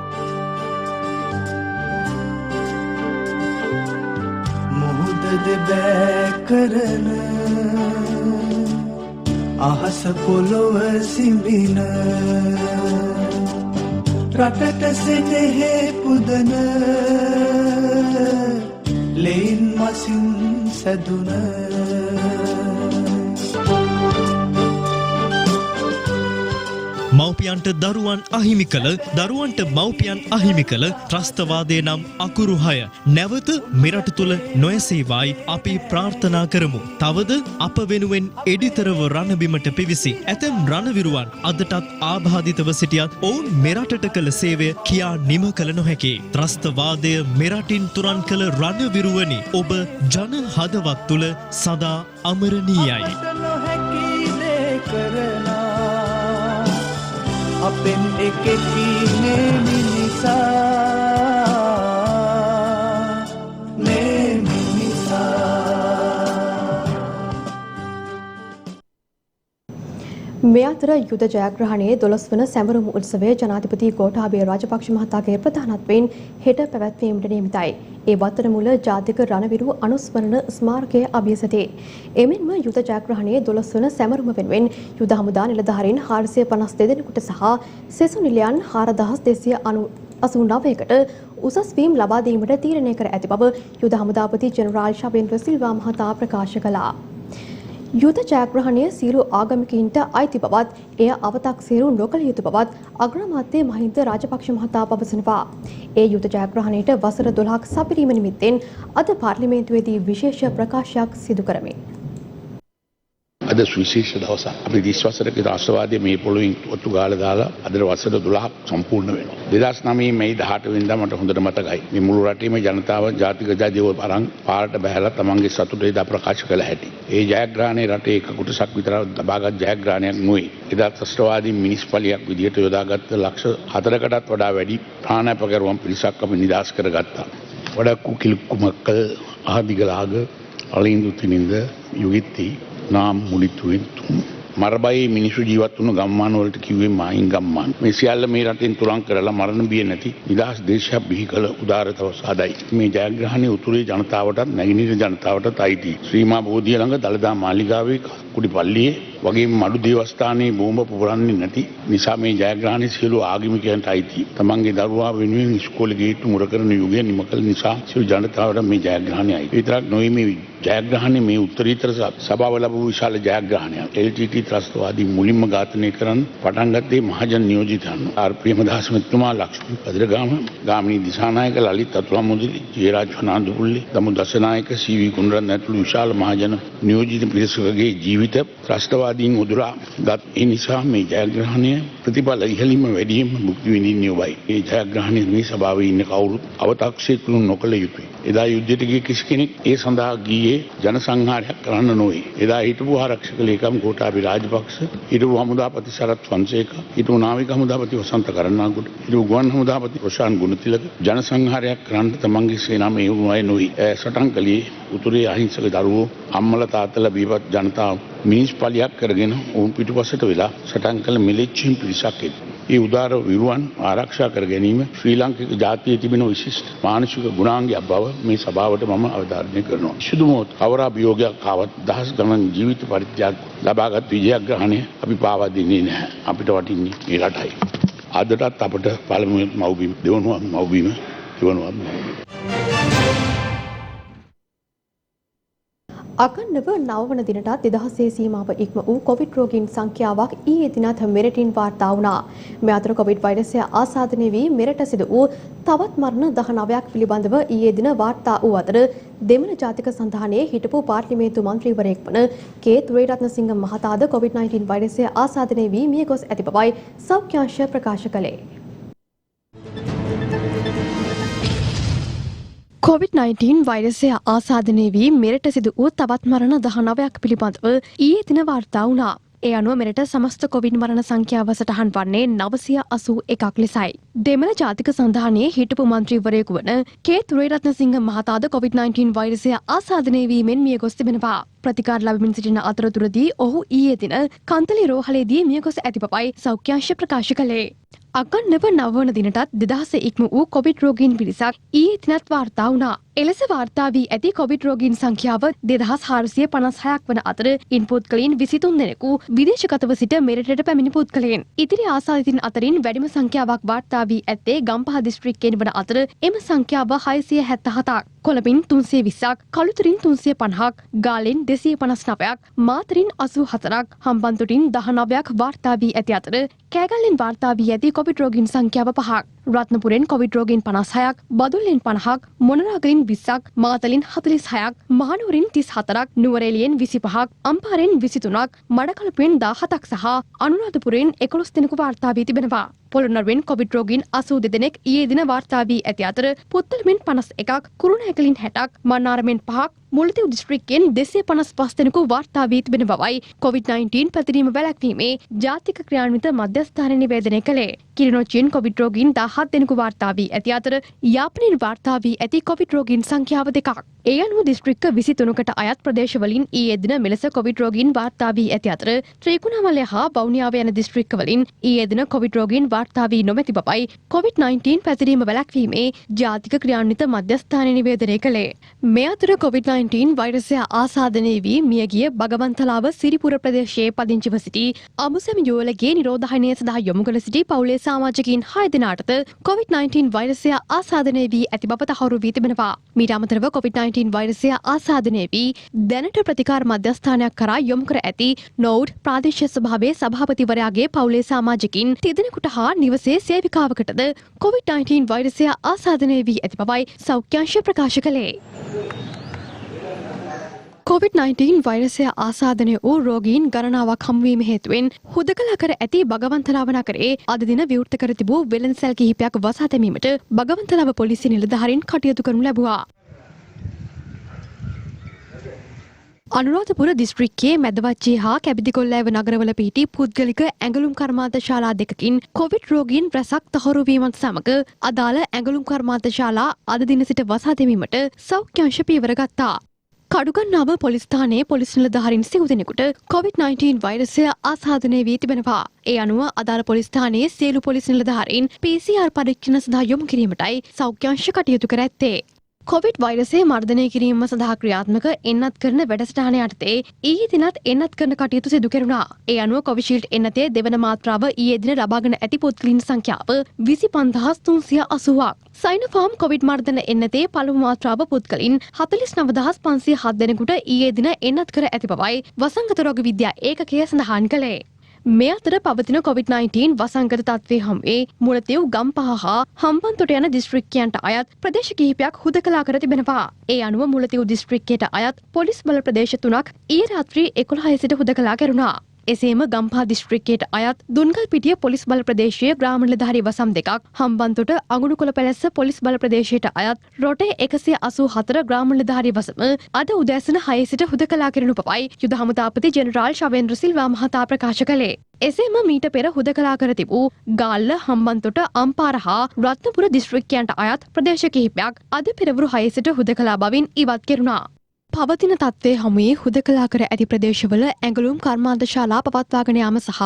මොහොතද බෑ කරන අහස පොළොව සිඹින රටට සෙනෙහේ පුදන ලේන් මසින් සැදුන මව්පියන්ට දරුවන් අහිමි කළ දරුවන්ට මව්පියන් අහිමි කළ ත්‍රස්තවාදය නම් අකුරු 6 නැවත මෙරට තුළ නොයසේවායි අපි ප්‍රාර්ථනා කරමු. තවද අප වෙනුවෙන් එඩිතරව රණබිමට පිවිසි ඇතැම් රණවිරුවන් අදටත් ආබාධිතව සිටියත් ඔවුන් මෙරටට කළ සේවය කියා නිම කළ නොහැකි. ත්‍රස්තවාදය මෙරටින් තුරන් කළ රණවිරුවනි ඔබ ජන හදවත් තුළ සදා අමරණීයයි. අපෙන් එකෙකි මේ මිනිසා මේ මිනිසා මේ අතර යුද ජයග්‍රහණයේ 12 වන සැමරුම් උත්සවය ජනාධිපති ගෝඨාභය රාජපක්ෂ මහතාගේ ප්‍රධානත්වයෙන් හෙට පැවැත්වීමට නියමිතයි. ඒ වත්තර මුල ජාතික රණවිරු අනුස්මරණ ස්මාරකයේ අභියසතේ. එමෙන්ම යුද ජයග්‍රහණයේ 12 වන සැමරුම වෙනුවෙන් යුද හමුදා නිලධාරීන් 452 දෙනෙකුට සහ සෙසු නිලයන් 4289කට උසස් වීම් ලබා දීමට තීරණය කර ඇති බව යුද හමුදාපති ජෙනරාල් ශවේන්ද්‍ර සිල්වා මහතා ප්‍රකාශ කළා. යුද ජයග්‍රහණය සියලු ආගමිකයින්ට අයිති බවත් එය අවතක්සේරු නොකළ යුතු බවත් අග්‍රාමාත්‍ය මහින්ද රාජපක්ෂ මහතා පවසනවා. ඒ යුද ජයග්‍රහණයට වසර 12ක් සපිරීම නිමිත්තෙන් අද පාර්ලිමේන්තුවේදී විශේෂ ප්‍රකාශයක් සිදු කරමින් අද සුවිශේෂ දවසක්. අපි 20 වසරක ත්‍රස්තවාදයේ මේ පොළොවෙන් ඔත්තු ගාලා දාලා අද වසර 12ක් සම්පූර්ණ වෙනවා. 2009 මේ 18 වෙනිදා මට හොඳට මතකයි. මේ මුළු රටේම ජනතාව ජාතික ජයදේව අරන් පාරට බහැලා තමන්ගේ සතුට එදා ප්‍රකාශ කළ හැටි. ඒ ජයග්‍රහණය රටේ එක කොටසක් විතර ලබාගත් ජයග්‍රහණයක් නෙවෙයි. එදා ත්‍රස්තවාදී මිනිස් පලියක් විදියට යොදාගත්ත ලක්ෂ 4කටත් වඩා වැඩි ප්‍රාණාපකරුවන් පිරිසක් අපි නිදහස් කරගත්තා. வடக்கு கிழக்கு மக்கள் ஆதிகளாக அலைந்து திணிந்த யுகித்தி நாம் முடித்துவின் මරබයි මිනිසු ජීවත් වුණු ගම්මාන වලට කිව්වේ මායින් ගම්මාන. මේ සියල්ල මේ රටෙන් තුරන් කරලා මරණ බිය නැති නිදහස් දේශයක් බිහි කළ උදාරතව සාදයි. මේ ජයග්‍රහණය උතුරේ ජනතාවටත් නැගෙනහිර ජනතාවටත් අයිතියි. ශ්‍රීමා බෝධිය ළඟ දළදා මාලිගාවේ කුඩිපල්ලියේ වගේම මඩු දේවස්ථානයේ බෝම්බ පුපුරන්නේ නැති නිසා මේ ජයග්‍රහණය සියලු ආගමිකයන්ට අයිතියි. තමන්ගේ දරුවා වෙනුවෙන් ඉස්කෝලේ ගේට්ටු මුර කරන යුගය නිම කළ නිසා සියලු ජනතාවට මේ ජයග්‍රහණය අයිතියි. විතරක් නොවේ මේ ජයග්‍රහණය මේ උත්තරීතර සභාව ලැබූ විශාල ජයග්‍රහණයක්. LTT ත්‍රස්තවාදී මුලින්ම ඝාතනය කරන්න පටන් ගත්තේ මහජන නියෝජිතයන්. ආර් ප්‍රේමදාස මැතිතුමා, ලක්ෂ්මී පදිරගාම, ගාමිණී දිසානායක, ලලිත් අතුරුමුදලි, ජයරාජ් ෆර්නාන්ඩෝපුල්ලි, දමු දසනායක, සී.වී. කුණරත්න ඇතුළු විශාල මහජන නියෝජිත පිරිසකගේ ජීවිත ත්‍රස්තවාදීන් උදුරා ගත් ඒ නිසා මේ ජයග්‍රහණය ප්‍රතිඵල ඉහළින්ම වැඩිම මුක්ති විඳින්නේ ඔබයි. මේ ජයග්‍රහණය මේ සභාවේ ඉන්න කවුරුත් අව탁සීරු නොකළ යුතුයි. එදා යුද්ධයට ගිය කිසි කෙනෙක් ඒ සඳහා ගියේ ජන සංහාරයක් කරන්න නොවේ. එදා හිටපු ආරක්ෂක ලේකම් ගෝඨාභය රාජපක්ෂ, හිටපු හමුදාපති සරත් ෆොන්සේක, හිටපු නාවික හමුදාපති වසන්ත කරණාගොඩ, හිටපු ගුවන් හමුදාපති රොෂාන් ගුණතිලක ජන සංහාරයක් කරන්න තමන්ගේ සේනාව මේ වුණාය නොවේ. සටන් කළේ උතුරේ අහිංසක දරුවෝ, අම්මලා තාත්තලා බීපත් ජනතාව මිනිස් පලියක් කරගෙන උන් පිටුපසට වෙලා සටන් කළ මිලිච්චින් පිරිසක් එක්ක. ඒ උදාර විරුවන් ආරක්ෂා කර ගැනීම ශ්‍රී ලාංකික ජාතියේ තිබෙන විශිෂ්ට මානසික ගුණාංගයක් බව මේ සභාවට මම අවධාරණය කරනවා. සුදුමෝත් අවරා අභියෝගයක් ආවත් දහස් ගණන් ජීවිත පරිත්‍යාග ලබාගත් විජයග්‍රහණය අපි පාවා දෙන්නේ නැහැ. අපිට වටින්නේ මේ රටයි. අදටත් අපට පළමුවෙන් මව්බිම දෙවනුවම් මව්බිම දෙවනුවම් අගන්නව නවවන දිනටත් 2000 සීමාව ඉක්ම වූ කොවිඩ් රෝගීන් සංඛ්‍යාවක් ඊයේ දිනත් මෙරටින් වාර්තා වුණා. මේ අතර කොවිඩ් වෛරසය ආසාදනය වී මෙරට සිදු වූ තවත් මරණ 19ක් පිළිබඳව ඊයේ දින වාර්තා වූ අතර දෙමළ ජාතික සන්ධානයේ හිටපු පාර්ලිමේන්තු මන්ත්‍රීවරයෙක් වන කේ තුරේරත්නසිංහ මහතාද කොවිඩ්-19 වෛරසය ආසාදනය වී මිය ගොස් ඇති බවයි සෞඛ්‍ය අංශ ප්‍රකාශ කළේ. කොවිඩ්-19 වෛරසය ආසාදනය වී මෙරට සිදු වූ තවත් මරණ 19ක් පිළිබඳව ඊයේ දින වාර්තා වුණා. ඒ අනුව මෙරට සමස්ත කොවිඩ් මරණ සංඛ්‍යාව සටහන් වන්නේ 981ක් ලෙසයි. දෙමළ ජාතික සන්ධානයේ හිටපු මන්ත්‍රීවරයෙකු වන කේ තුරේරත්නසිංහ මහතාද කොවිඩ්-19 වෛරසය ආසාදනය වීමෙන් මිය ගොස් තිබෙනවා. ප්‍රතිකාර ලැබමින් සිටින අතරතුරදී ඔහු ඊයේ දින කන්තලි රෝහලේදී මිය ගොස් ඇති බවයි සෞඛ්‍ය අංශ ප්‍රකාශ කළේ. අගන්නව නවවන දිනටත් 2000 ඉක්ම වූ කොවිඩ් රෝගීන් පිරිසක් ඊයේ දිනත් වාර්තා වුණා. එලෙස වාර්තා වී ඇති කොවිඩ් රෝගීන් සංඛ්‍යාව 2456ක් වන අතර ඉන් පුද්ගලයන් 23 දෙනෙකු විදේශගතව සිට මෙරටට පැමිණි පුද්ගලයන්. ඉදිරි ආසාදිතින් අතරින් වැඩිම සංඛ්‍යාවක් වාර්තා වී ඇත්තේ ගම්පහ දිස්ත්‍රික්කයෙන් වන අතර එම සංඛ්‍යාව 677ක්. කොළඹින් 320ක්, කළුතරින් 350ක්, ගාලෙන් 259ක්, මාතරින් 84ක්, හම්බන්තොටින් 19ක් වාර්තා වී ඇති අතර කෑගල්ලෙන් වාර්තා වී ඇති කොවිඩ් රෝගීන් සංඛ්‍යාව 5ක්. රත්නපුරෙන් කොවිඩ් රෝගීන් 56ක්, බදුල්ලෙන් 50ක්, මොනරාගලින් 20ක්, මාතලින් 46ක්, මහනුවරින් 34ක්, නුවරඑළියෙන් 25ක්, අම්පාරෙන් 23ක්, මඩකලපුවෙන් 17ක් සහ අනුරාධපුරයෙන් 11 දෙනෙකු වාර්තා වී තිබෙනවා. පොළොන්නරුවෙන් කොවිඩ් රෝගීන් 82 දෙනෙක් ඊයේ දින වාර්තා වී ඇති අතර පුත්තලමින් 51ක්, කුරුණෑගලින් 60ක්, මන්නාරමෙන් 5ක්, මුල්ලතිව් දිස්ත්‍රික්කයෙන් 255 දෙනෙකු වාර්තා වී තිබෙන බවයි කොවිඩ්-19 පැතිරීම වැළැක්වීමේ ජාතික ක්‍රියාන්විත මධ්‍යස්ථානය නිවේදනය කළේ. කිරිනොච්චියෙන් කොවිඩ් රෝගීන් 17 දෙනෙකු වාර්තා වී ඇති අතර යාපනයෙන් වාර්තා වී ඇති කොවිඩ් රෝගීන් සංඛ්‍යාව 2ක්. ඒ අනුව දිස්ත්‍රික්ක 23කට අයත් ප්‍රදේශවලින් ඊයේ දින මෙලෙස කොවිඩ් රෝගීන් වාර්තා වී ඇති අතර ත්‍රිකුණාමලය හා වවුනියාව යන දිස්ත්‍රික්කවලින් ඊයේ දින කොවිඩ් රෝගීන් වාර්තා වී නොමැති බවයි කොවිඩ්-19 පැතිරීම වැළැක්වීමේ ජාතික ක්‍රියාන්විත මධ්‍යස්ථානය නිවේදනය කළේ. මේ අතර කොවිඩ්-19 වෛරසය ආසාදනය වී මියගිය බගවන්තලාව සිරිපුර ප්‍රදේශයේ පදිංචිව සිටි අමුසැමි යුවලගේ නිරෝධායනය සඳහා යොමු කළ සිටි පවුලේ සමාජිකයින් 6 දෙනාටද කොවිඩ්-19 වෛරසය ආසාදනය වී ඇති බව තහවුරු වී තිබෙනවා. මීට අමතරව කොවිඩ්-19 වෛරසය ආසාදනය වී දැනට ප්‍රතිකාර මධ්‍යස්ථානයක් කරා යොමු කර ඇති නෝඩ් ප්‍රාදේශීය සභාවේ සභාපතිවරයාගේ පවුලේ සමාජිකයින් 30 දෙනෙකුට හා නිවසේ සේවිකාවකටද කොවිඩ්-19 වෛරසය ආසාදනය වී ඇති බවයි සෞඛ්‍ය අංශ ප්‍රකාශ කළේ. COVID-19 වෛරසය ආසාදනය වූ රෝගීන් ගණනාවක් හමුවීම හේතුවෙන් හුදකලා කර ඇති බගවන්තලාව නගරේ අද දින විවෘත කර තිබූ වෙළඳසැල් කිහිපයක් වසා දැමීමට බගවන්තලාව පොලිසිය නිලධාරීන් කටයුතු කරනු ලැබුවා. අනුරාධපුර දිස්ත්‍රික්කයේ මැදවච්චේ හා කැබිදිගොල්ලෑව නගරවල පිහිටි පුද්ගලික ඇඟලුම් කර්මාන්ත ශාලා දෙකකින් කොවිඩ් රෝගීන් රැසක් තහවුරු වීමත් සමග අදාළ ඇඟලුම් කර්මාන්ත ශාලා අද දින සිට වසා දැමීමට සෞඛ්‍ය අංශ පියවර ගත්තා. කඩුගන්නාව පොලිස් ස්ථානයේ පොලිස් නිලධාරීන් සිව් දෙනෙකුට COVID-19 වෛරසය ආසාදනය වී තිබෙනවා. ඒ අනුව අදාළ පොලිස් ස්ථානයේ සියලු පොලිස් නිලධාරීන් PCR පරීක්ෂණ සඳහා යොමු කිරීමටයි සෞඛ්‍ය අංශ කටයුතු කර ඇත්තේ. කොවිඩ් වෛරසය මර්ධනය කිරීම සඳහා ක්‍රියාත්මක එන්නත් කරන වැඩසටහන යටතේ ඊයේ දිනත් එන්නත් කරන කටයුතු සිදු කෙරුණා. ඒ අනුව කොවිෂීල්ඩ් එන්නතේ දෙවන මාත්‍රාව ඊයේ දින ලබාගෙන ඇති පුද්ගලයන් සංඛ්‍යාව 25380ක්. සයිනෝෆාර්ම් කොවිඩ් මර්ධන එන්නතේ පළමු මාත්‍රාව පුද්ගලයන් 49507 දෙනෙකුට ඊයේ දින එන්නත් කර ඇති බවයි වසංගත රෝග විද්‍යා ඒකකය සඳහන් කළේ. මේ අතර පවතින COVID-19 වසංගත තත්ත්වයේ හමුවේ මුලතිව් ගම්පහ හා හම්බන්තොට යන දිස්ත්‍රික්කයන්ට අයත් ප්‍රදේශ කිහිපයක් හුදකලා කර තිබෙනවා. ඒ අනුව මුලතිව් දිස්ත්‍රික්කයට අයත් පොලිස් බල ප්‍රදේශ 3ක් ඊයේ රාත්‍රී 11 සිට හුදකලා කෙරුණා. එසේම ගම්පහ දිස්ත්‍රික්කයට අයත් දුන්ගල්පිටිය පොලිස් බල ප්‍රදේශයේ ග්‍රාම නිලධාරී වසම් දෙකක්, හම්බන්තොට අඟුණුකොළ පැලැස්ස පොලිස් බල ප්‍රදේශයට අයත් රොටේ 184 ග්‍රාම නිලධාරී වසම අද උදෑසන 6 සිට හුදකලා කෙරෙනු බවයි යුද හමුදාපති ජෙනරාල් ශවේන්ද්‍ර සිල්වා මහතා ප්‍රකාශ කළේ. එසේම මීට පෙර හුදකලා කර තිබූ ගාල්ල, හම්බන්තොට, අම්පාර හා රත්නපුර දිස්ත්‍රික්කයන්ට අයත් ප්‍රදේශ කිහිපයක් අද පෙරවරු 6 සිට හුදකලා බවින් ඉවත් කෙරුණා. පවතින තත්ත්වයේ හමුවේ හුදකලා කර ඇති ප්‍රදේශවල ඇඟලුම් කර්මාන්ත ශාලා පවත්වාගෙන යාම සහ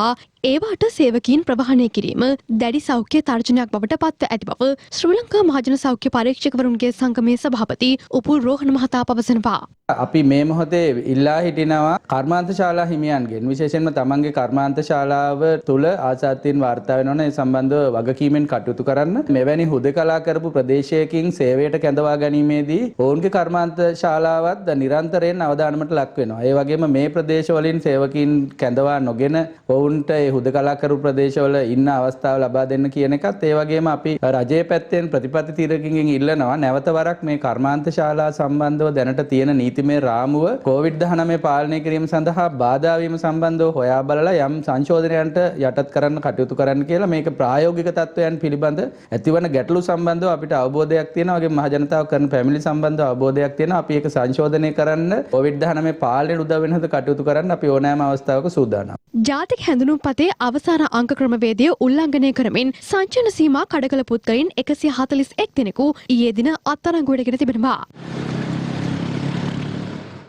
ඒවාට සේවකීන් ප්‍රවාහනය කිරීම දැඩි සෞඛ්‍ය තර්ජනයක් බවට පත්ව ඇති බව ශ්‍රී ලංකා මහජන සෞඛ්‍ය පරීක්ෂකවරුන්ගේ සංගමේ සභාපති උපුල් රෝහණ මහතා පවසනවා. අපි මේ මොහොතේ ඉල්ලා හිටිනවා කර්මාන්ත ශාලා හිමියන්ගෙන්, විශේෂයෙන්ම තමන්ගේ කර්මාන්ත ශාලාව තුළ ආසාදීන් වාර්තා වෙනවන ඒ සම්බන්ධව වගකීමෙන් කටයුතු කරන්න. මෙවැනි හුදකලා කරපු ප්‍රදේශයකින් සේවයට කැඳවා ගැනීමේදී ඔවුන්ගේ කර්මාන්ත ශාලාවත් නිරන්තරයෙන් අවධානමට ලක් වෙනවා. ඒ වගේම මේ ප්‍රදේශවලින් සේවකීන් කැඳවා නොගෙන ඔවුන්ට ඒ හුදකලා කරපු ප්‍රදේශවල ඉන්න අවස්ථාව ලබා දෙන්න කියන එකත් ඒ වගේම අපි රජයේ පැත්තෙන් ප්‍රතිපත්ති තීරකකින් ඉල්ලනවා නැවත වරක් මේ කර්මාන්ත ශාලා සම්බන්ධව දැනට තියෙන නීතිමය රාමුව COVID-19 පාලනය කිරීම සඳහා බාධා වීම සම්බන්ධව හොයා බලලා යම් සංශෝධනයන්ට යටත් කරන්න කටයුතු කරන්න කියලා මේක ප්‍රායෝගික තත්ත්වයන් පිළිබඳ ඇතිවන ගැටලු සම්බන්ධව අපිට අවබෝධයක් තියෙනවා. වගේ මහ ජනතාව කරන පැමිණිලි සම්බන්ධව අවබෝධයක් තියෙනවා. අපි ඒක සංශෝධනය කරන්න COVID-19 පාලනයට උදව් වෙන හද කටයුතු කරන්න අපි ඕනෑම අවස්ථාවක සූදානම්. ජාතික හැඳුනුම්පතේ අවසාන අංක ක්‍රමවේදය උල්ලංඝනය කරමින් සංචලන සීමා කඩකළ පුද්ගලයන් 141 දෙනෙකු ඊයේ දින අත්අඩංගුවටගෙන තිබෙනවා.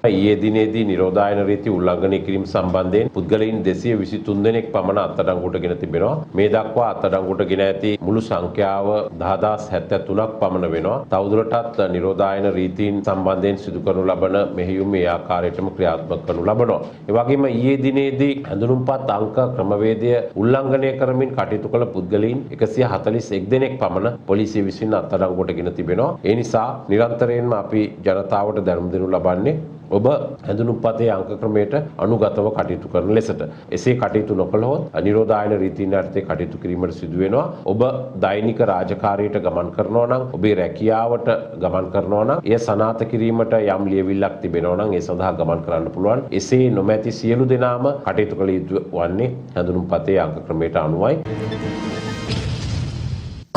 ඊයේ දිනේදී නිරෝධායන රීති උල්ලංඝනය කිරීම සම්බන්ධයෙන් පුද්ගලයන් 223 දෙනෙක් පමණ අත්අඩංගුවටගෙන තිබෙනවා. මේ දක්වා අත්අඩංගුවටගෙන ඇති මුළු සංඛ්‍යාව 10073ක් පමණ වෙනවා. තවදුරටත් නිරෝධායන රීතීන් සම්බන්ධයෙන් සිදු කරනු ලබන මෙහෙයුම් මේ ආකාරයටම ක්‍රියාත්මක කරනු ලබනවා. ඒ වගේම ඊයේ දිනේදී හැඳුනුම්පත් අංක ක්‍රමවේදය උල්ලංඝනය කරමින් කටයුතු කළ පුද්ගලයන් 141 දෙනෙක් පමණ පොලිසිය විසින් අත්අඩංගුවටගෙන තිබෙනවා. ඒ නිසා නිරන්තරයෙන්ම අපි ජනතාවට දැනුම් දෙනු ලබන්නේ ඔබ හැඳුනුම්පතේ අංක ක්‍රමයට අනුගතව කටයුතු කරන ලෙසට. එසේ කටයුතු නොකළහොත් නිරෝධායන රීතීන් යටතේ කටයුතු කිරීමට සිදු වෙනවා. ඔබ දෛනික රාජකාරියට ගමන් කරනවා නම්, ඔබේ රැකියාවට ගමන් කරනවා නම්, එය සනාථ කිරීමට යම් ලියවිල්ලක් තිබෙනවා නම් ඒ සඳහා ගමන් කරන්න පුළුවන්. එසේ නොමැති සියලු දෙනාම කටයුතු කළ යුතු වන්නේ හැඳුනුම්පතේ අංක ක්‍රමයට අනුවයි.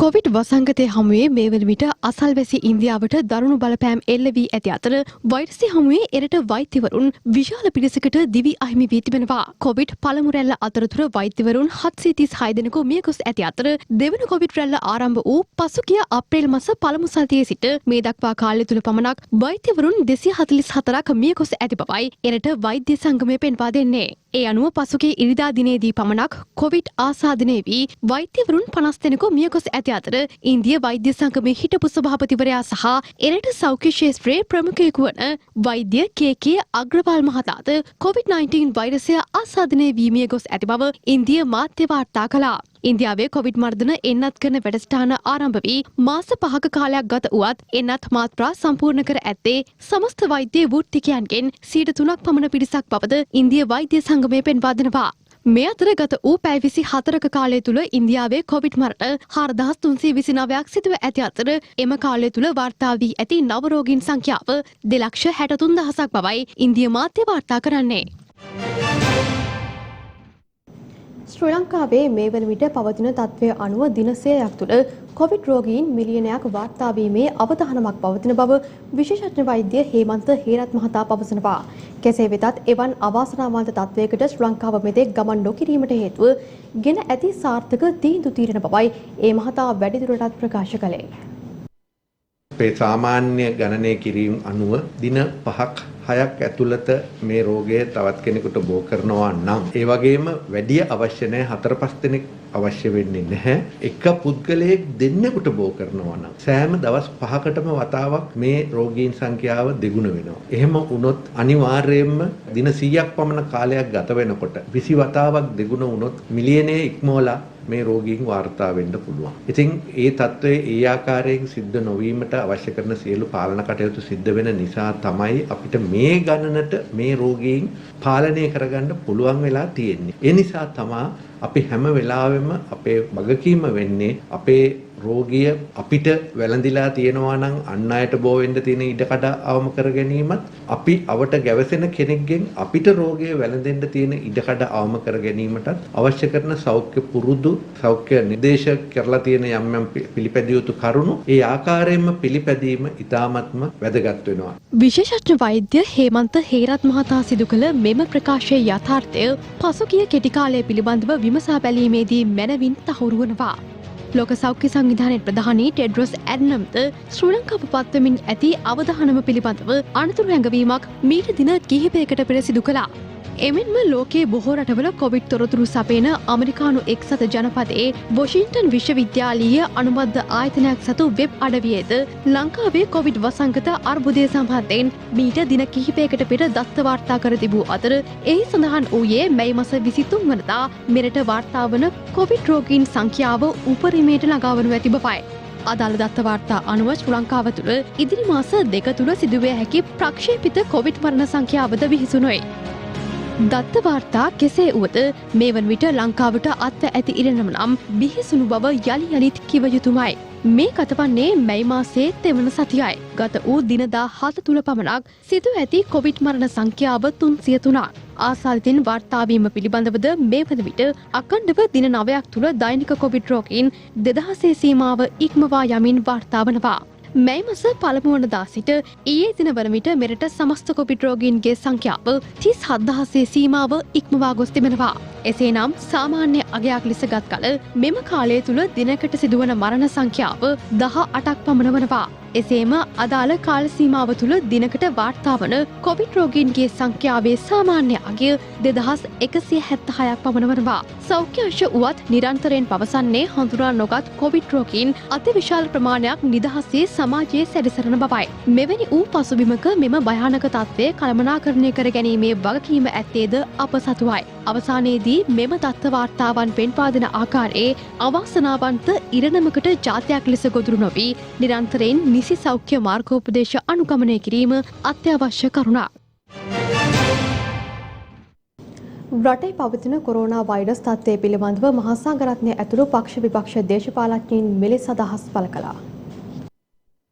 කොවිඩ් වසංගතය හමුවේ මේ වන විට අසල්වැසි ඉන්දියාවට දරුණු බලපෑම් එල්ල වී ඇති අතර වෛරසය හමුවේ එරට වෛද්‍යවරුන් විශාල පිරිසකට දිවි අහිමි වී තිබෙනවා. කොවිඩ් පළමු රැල්ල අතරතුර වෛද්‍යවරුන් 736 දෙනෙකු මිය ගොස් ඇති අතර දෙවන කොවිඩ් රැල්ල ආරම්භ වූ පසුගිය අප්‍රේල් මාස පළමු සතියේ සිට මේ දක්වා කාලය තුල පමණක් වෛද්‍යවරුන් 244ක් මිය ගොස් ඇති බවයි එරට වෛද්‍ය සංගමය පෙන්වා දෙන්නේ. ඒ අනුව පසුගිය ඉරිදා දිනේදී පමණක් කොවිඩ් ආසාදනය වී වෛද්‍යවරුන් 50 දෙනෙකු මිය ගොස් ඇති අතර ඉන්දිය වෛද්‍ය සංගමේ හිටපු සභාපතිවරයා සහ එරට සෞඛ්‍ය ක්ෂේත්‍රයේ ප්‍රමුඛයෙකු වන වෛද්‍ය කේ.කේ. අග්‍රවාල් මහතාද COVID-19 වෛරසය ආසාදනය වී මිය ගොස් ඇති බව ඉන්දිය මාධ්‍ය වාර්තා කළා. ඉන්දියාවේ කොවිඩ් මර්ධන එන්නත් කරන වැඩසටහන ආරම්භ වී මාස 5ක කාලයක් ගත වුවත් එන්නත් මාත්‍රා සම්පූර්ණ කර ඇත්තේ සමස්ත වෛද්‍ය වෘත්තිකයන්ගෙන් 3% පමණ පිරිසක් බවද ඉන්දිය වෛද්‍ය සංගමය පෙන්වා දෙනවා. මේ අතර ගත වූ පැය 24ක කාලය තුළ ඉන්දියාවේ කොවිඩ් මරණ 4329ක් සිදුව ඇති අතර එම කාලය තුළ වාර්තා වී ඇති නව රෝගීන් සංඛ්‍යාව 2,63,000ක් බවයි ඉන්දිය මාධ්‍ය වාර්තා කරන්නේ. ශ්‍රී ලංකාවේ මේ වන විට පවතින තත්ත්වය අනුව දින 100ක් තුළ කොවිඩ් රෝගීන් මිලියනයක් වාර්තා වීමේ අවධානමක් පවතින බව විශේෂඥ වෛද්‍ය හේමන්ත හේරත් මහතා පවසනවා. කෙසේ වෙතත් එවන් අවාසනාවන්ත තත්ත්වයකට ශ්‍රී ලංකාව මෙතෙක් ගමන් නොකිරීමට හේතුව ගෙන ඇති සාර්ථක තීන්දුව తీරන බවයි ඒ මහතා වැඩිදුරටත් ප්‍රකාශ කළේ. අපේ සාමාන්‍ය ගණනය කිරීම අනුව දින 5ක් 6ක් ඇතුළත මේ රෝගය තවත් කෙනෙකුට බෝ කරනවා නම් ඒ වගේම වැඩි අවශ්‍ය නැහැ 4-5 දෙනෙක් අවශ්‍ය වෙන්නේ නැහැ එක පුද්ගලයෙක් දෙන්නෙකුට බෝ කරනවා නම් සෑම දවස් 5කටම වතාවක් මේ රෝගීන් සංඛ්‍යාව දෙගුණ වෙනවා. එහෙම වුණොත් අනිවාර්යයෙන්ම දින 100ක් පමණ කාලයක් ගත වෙනකොට 20 වතාවක් දෙගුණ වුණොත් මිලියනයේ ඉක්මවලා මේ රෝගීන් වාර්තා වෙන්න පුළුවන්. ඉතින් ඒ தત્ත්වයේ ඒ ආකාරයෙන් සිද්ධ නොවීමට අවශ්‍ය කරන සියලු පාලන කටයුතු සිද්ධ වෙන නිසා තමයි අපිට මේ ගණනට මේ රෝගීන් පාලනය කරගන්න පුළුවන් වෙලා තියෙන්නේ. ඒ නිසා තමයි අපි හැම වෙලාවෙම අපේ වගකීම වෙන්නේ අපේ රෝගිය අපිට වැළඳිලා තියෙනවා නම් අන් අයට බෝ වෙන්න තියෙන ඉඩකඩ අවම කර ගැනීමත් අපි අවට ගැවසෙන කෙනෙක්ගෙන් අපිට රෝගය වැළඳෙන්න තියෙන ඉඩකඩ අවම කර ගැනීමටත් අවශ්‍ය කරන සෞඛ්‍ය පුරුදු සෞඛ්‍ය නිර්දේශ කරලා තියෙන යම් යම් පිළිපැදිය යුතු කරුණු ඒ ආකාරයෙන්ම පිළිපැදීම ඉතාමත්ම වැදගත් වෙනවා. විශේෂඥ වෛද්‍ය හේමන්ත හේරත් මහතා සිදු කළ මෙම ප්‍රකාශයේ යථාර්ථය පසුගිය කෙටි කාලය පිළිබඳව විමසා බැලීමේදී මැනවින් තහවුරු වනවා. ලෝක සෞඛ්‍ය සංවිධානයේ ප්‍රධානී ටෙඩ්‍රොස් ඇඩ්නම්ද ශ්‍රී ලංකාව පත්වමින් ඇති අවධානම පිළිබඳව අනතුරු හැඟවීමක් මීට දින කිහිපයකට පෙර සිදු කළා. එමෙන්ම ලෝකයේ බොහෝ රටවල කොවිඩ් තොරතුරු සපයන ඇමරිකානු එක්සත් ජනපදයේ වොෂින්ටන් විශ්වවිද්‍යාලීය අනුබද්ධ ආයතනයක් සතු වෙබ් අඩවියේද ලංකාවේ කොවිඩ් වසංගත අර්බුදය සම්බන්ධයෙන් මීට දින කිහිපයකට පෙර දත්ත වාර්තා කර තිබූ අතර එහි සඳහන් වූයේ මැයි මාස 23 වනදා මෙරට වාර්තා වන කොවිඩ් රෝගීන් සංඛ්‍යාව උපරිමයට ළඟා වනු ඇති බවයි. අදාළ දත්ත වාර්තා අනුව ශ්‍රී ලංකාව තුළ ඉදිරි මාස 2 තුළ සිදුවිය හැකි ප්‍රක්ෂේපිත කොවිඩ් මරණ සංඛ්‍යාවද විහිසුණුයි. දත්ත වාර්තා කෙසේ වුවද මේ වන විට ලංකාවට අත්ව ඇති ඉරණම නම් බිහිසුණු බව යලි යලිත් කිව යුතුමයි. මේ කතවන්නේ මැයි මාසයේ තෙවන සතියයි. ගත වූ දින 17 තුල පමණක් සිදු ඇති කොවිඩ් මරණ සංඛ්‍යාව 303ක්. ආසාදිතින් වාර්තා වීම පිළිබඳවද මේ වන විට අඛණ්ඩව දින 9ක් තුල දෛනික කොවිඩ් රෝගීන් 2000 සීමාව ඉක්මවා යමින් වාර්තා වනවා. මැයි මාස පළමු වනදා සිට ඊයේ දින වන විට මෙරට සමස්ත කොවිඩ් රෝගීන්ගේ සංඛ්‍යාව 37000 සීමාව ඉක්මවා ගොස් තිබෙනවා. එසේනම් සාමාන්‍ය අගයක් ලෙස ගත් කල මෙම කාලය තුල දිනකට සිදුවන මරණ සංඛ්‍යාව 18ක් පමණ වනවා. එසේම අදාළ කාල සීමාව තුල දිනකට වාර්තා වන කොවිඩ් රෝගීන්ගේ සංඛ්‍යාවේ සාමාන්‍ය අගය 2176ක් පමණ වනවා. සෞඛ්‍ය අංශ උවත් නිරන්තරයෙන් පවසන්නේ හඳුනා නොගත් කොවිඩ් රෝගීන් අතිවිශාල ප්‍රමාණයක් නිදහසේ සමාජයේ සැරිසරන බවයි. මෙවැනි වූ පසුබිමක මෙම භයානක තත්ත්වය කළමනාකරණය කර ගැනීමේ වගකීම ඇත්තේද අප සතුවයි. අවසානයේදී මෙම තත්ත්ව වාර්තාවන් පෙන්වා දෙන ආකාරයේ අවාසනාවන්ත ඉරණමකට ජාත්‍යයක් ලෙස ගොදුරු නොවී නිරන්තරයෙන් නිසි සෞඛ්‍ය මාර්ගෝපදේශ අනුගමනය කිරීම අත්‍යවශ්‍ය කරුණක්. රටේ පවතින කොරෝනා වෛරස් තත්ත්වය පිළිබඳව මහා සංඝරත්නය ඇතුළු පක්ෂ විපක්ෂ දේශපාලඥයින් මෙලෙස අදහස් පළ කළා.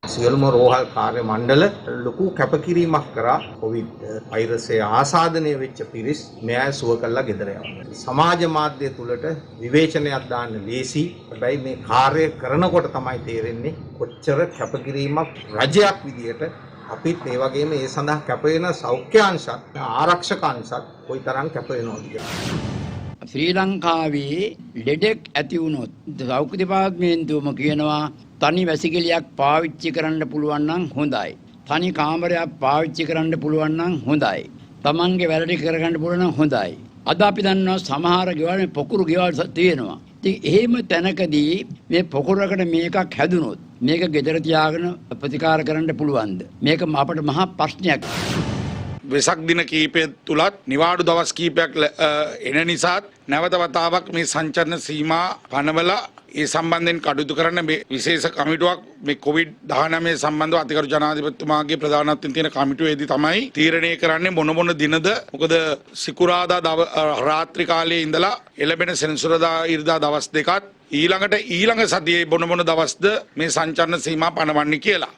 සියලුම රෝහල් කාර්ය මණ්ඩල ලොකු කැපකිරීමක් කරා කොවිඩ් වෛරසය ආසාදනය වෙච්ච පිරිස් මෙය සුව කළා ගෙදර යවන්න. සමාජ මාධ්‍ය තුලට විවේචනයක් දාන්න ලේසි. හැබැයි මේ කාර්ය කරනකොට තමයි තේරෙන්නේ කොච්චර කැපකිරීමක් රජයක් විදියට අපිත් ඒ වගේම ඒ සඳහා කැප වෙන සෞඛ්‍යාංශත් ආරක්ෂක අංශත් කොයිතරම් කැප වෙනවද කියලා. ශ්‍රී ලංකාවේ ලෙඩෙක් ඇති වුණොත් සෞඛ්‍ය දෙපාර්තමේන්තුවම කියනවා තනි වැසිකිළියක් පාවිච්චි කරන්න පුළුවන් නම් හොඳයි. තනි කාමරයක් පාවිච්චි කරන්න පුළුවන් නම් හොඳයි. Tamange වැරදි කරගන්න පුළුවන් නම් හොඳයි. අද අපි දන්නවා සමහර ගෙවල් මේ පොකුරු ගෙවල් තියෙනවා. ඉතින් එහෙම තැනකදී මේ පොකුරකට මේකක් හැදුනොත් මේක ගෙදර තියාගෙන ප්‍රතිකාර කරන්න පුළුවන්ද? මේක අපට මහා ප්‍රශ්නයක්. වෙසක් දින කීපය තුලත් නිවාඩු දවස් කීපයක් එන නිසාත් නැවත වතාවක් මේ සංචරණ සීමා පනවලා ඒ සම්බන්ධයෙන් කටයුතු කරන්න මේ විශේෂ කමිටුවක් මේ COVID-19 සම්බන්ධව අතිගරු ජනාධිපතිතුමාගේ ප්‍රධානත්වයෙන් තියෙන කමිටුවේදී තමයි තීරණය කරන්නේ මොන දිනද. මොකද සිකුරාදා රාත්‍රී කාලයේ ඉඳලා එළඹෙන සෙනසුරාදා ඉරිදා දවස් දෙකත් ඊළඟ සතියේ මොන දවස්ද මේ සංචරණ සීමා පනවන්නේ කියලා.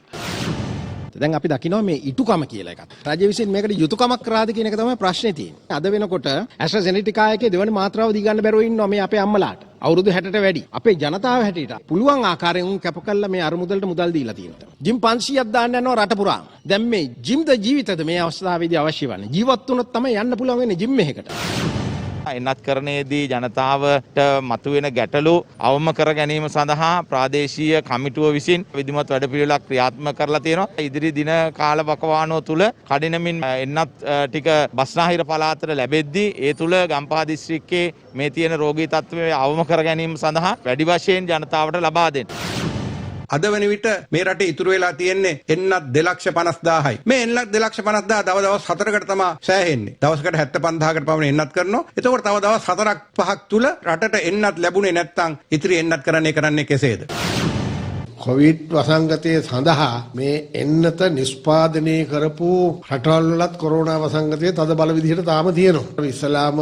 දැන් අපි දකිනවා මේ ඉටුකම කියලා එකක්. රජය විසින් මේකට යුතුයකමක් කරාද කියන එක තමයි ප්‍රශ්නේ තියෙන්නේ. අද වෙනකොට ඇස්ට්‍රාසෙනෙටිකා එකේ දෙවනි මාත්‍රාව දී ගන්න බැරුව ඉන්නවා මේ අපේ අම්මලාට. අවුරුදු 60ට වැඩි. අපේ ජනතාව හැටියට පුළුවන් ආකාරයෙන් උන් කැප කළා මේ අරමුදලට මුදල් දීලා තියෙනවා. ජිම් 500ක් දාන්න යනවා රට පුරාම. දැන් මේ ජිම්ද ජීවිතද මේ අවස්ථාවේදී අවශ්‍ය වන්නේ. ජීවත් වුණොත් තමයි යන්න පුළුවන් වෙන්නේ ජිම් එකකට. එන්නත් කරණයේදී ජනතාවට මතුවෙන ගැටලු අවම කර ගැනීම සඳහා ප්‍රාදේශීය කමිටුව විසින් විධිමත් වැඩපිළිවෙලක් ක්‍රියාත්මක කරලා තියෙනවා. ඉදිරි දින කාලවකවානුව තුල කඩිනමින් එන්නත් ටික බස්නාහිර පළාතට ලැබෙද්දී ඒ තුල ගම්පහ දිස්ත්‍රික්කයේ මේ තියෙන රෝගී තත්ත්වය අවම කර ගැනීම සඳහා වැඩි වශයෙන් ජනතාවට ලබා දෙන්න. අද වන විට මේ රටේ ඉතුරු වෙලා තියෙන්නේ එන්නත් 2,50,000යි. මේ එන්නත් 2,50,000 තව දවස් 4කට තමයි සෑහෙන්නේ. දවසකට 75,000කට පමණ එන්නත් කරනවා. එතකොට තව දවස් 4-5ක් තුල රටට එන්නත් ලැබුණේ නැත්නම් ඉතිරි එන්නත් කරන්නේ කෙසේද? කොවිඩ් වසංගතය සඳහා මේ එන්නත නිෂ්පාදනය කරපු රටවල් වලත් කොරෝනා වසංගතය තද බල විදිහට තාම තියෙනවා. ඉස්ලාම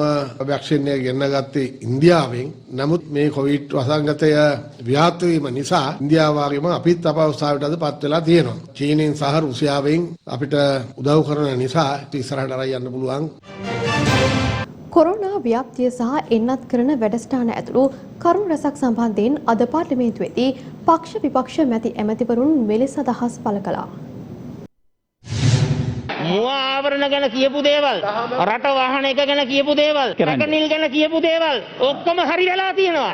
වැක්සින් එක ගෙන්න ගත්තේ ඉන්දියාවෙන්. නමුත් මේ කොවිඩ් වසංගතය ව්‍යාප්ත වීම නිසා ඉන්දියාව වගේම අපිත් අපහසුතාවයට අදපත් වෙලා තියෙනවා. චීනෙන් සහ රුසියාවෙන් අපිට උදව් කරන නිසා ඉස්සරහට අරන් යන්න පුළුවන්. කොරෝනා ව්‍යාප්තිය සහ එන්නත් කරන වැඩසටහන ඇතුළු කරුණු රැසක් සම්බන්ධයෙන් අද පාර්ලිමේන්තුවේදී පක්ෂ විපක්ෂ මැති ඇමතිවරුන් මෙලෙස අදහස් පළ කළා. මුව ආවරණ ගැන කියපු දේවල්, රට වාහන එක ගැන කියපු දේවල්, රැකනිල් ගැන කියපු දේවල් ඔක්කොම හරි වෙලා තියෙනවා.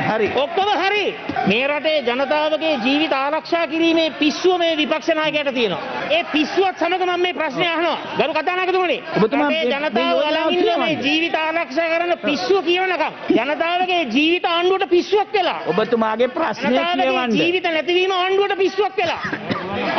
හරි. ඔක්කොම හරි. මේ රටේ ජනතාවගේ ජීවිත ආරක්ෂා කිරීමේ පිස්සුව මේ විපක්ෂ 나යකයට තියෙනවා. ඒ පිස්සුවත් සමග මම මේ ප්‍රශ්නේ අහනවා. ගරු කතානායකතුමනි. මේ ජනතාව වළංගින්න මේ ජීවිත ආරක්ෂා කරන පිස්සුව කියනකම් ජනතාවගේ ජීවිත ආණ්ඩුවට පිස්සුවක් වෙලා. ඔබතුමාගේ ප්‍රශ්නේ කියවන්න. ජීවිත නැතිවීම ආණ්ඩුවට පිස්සුවක් වෙලා.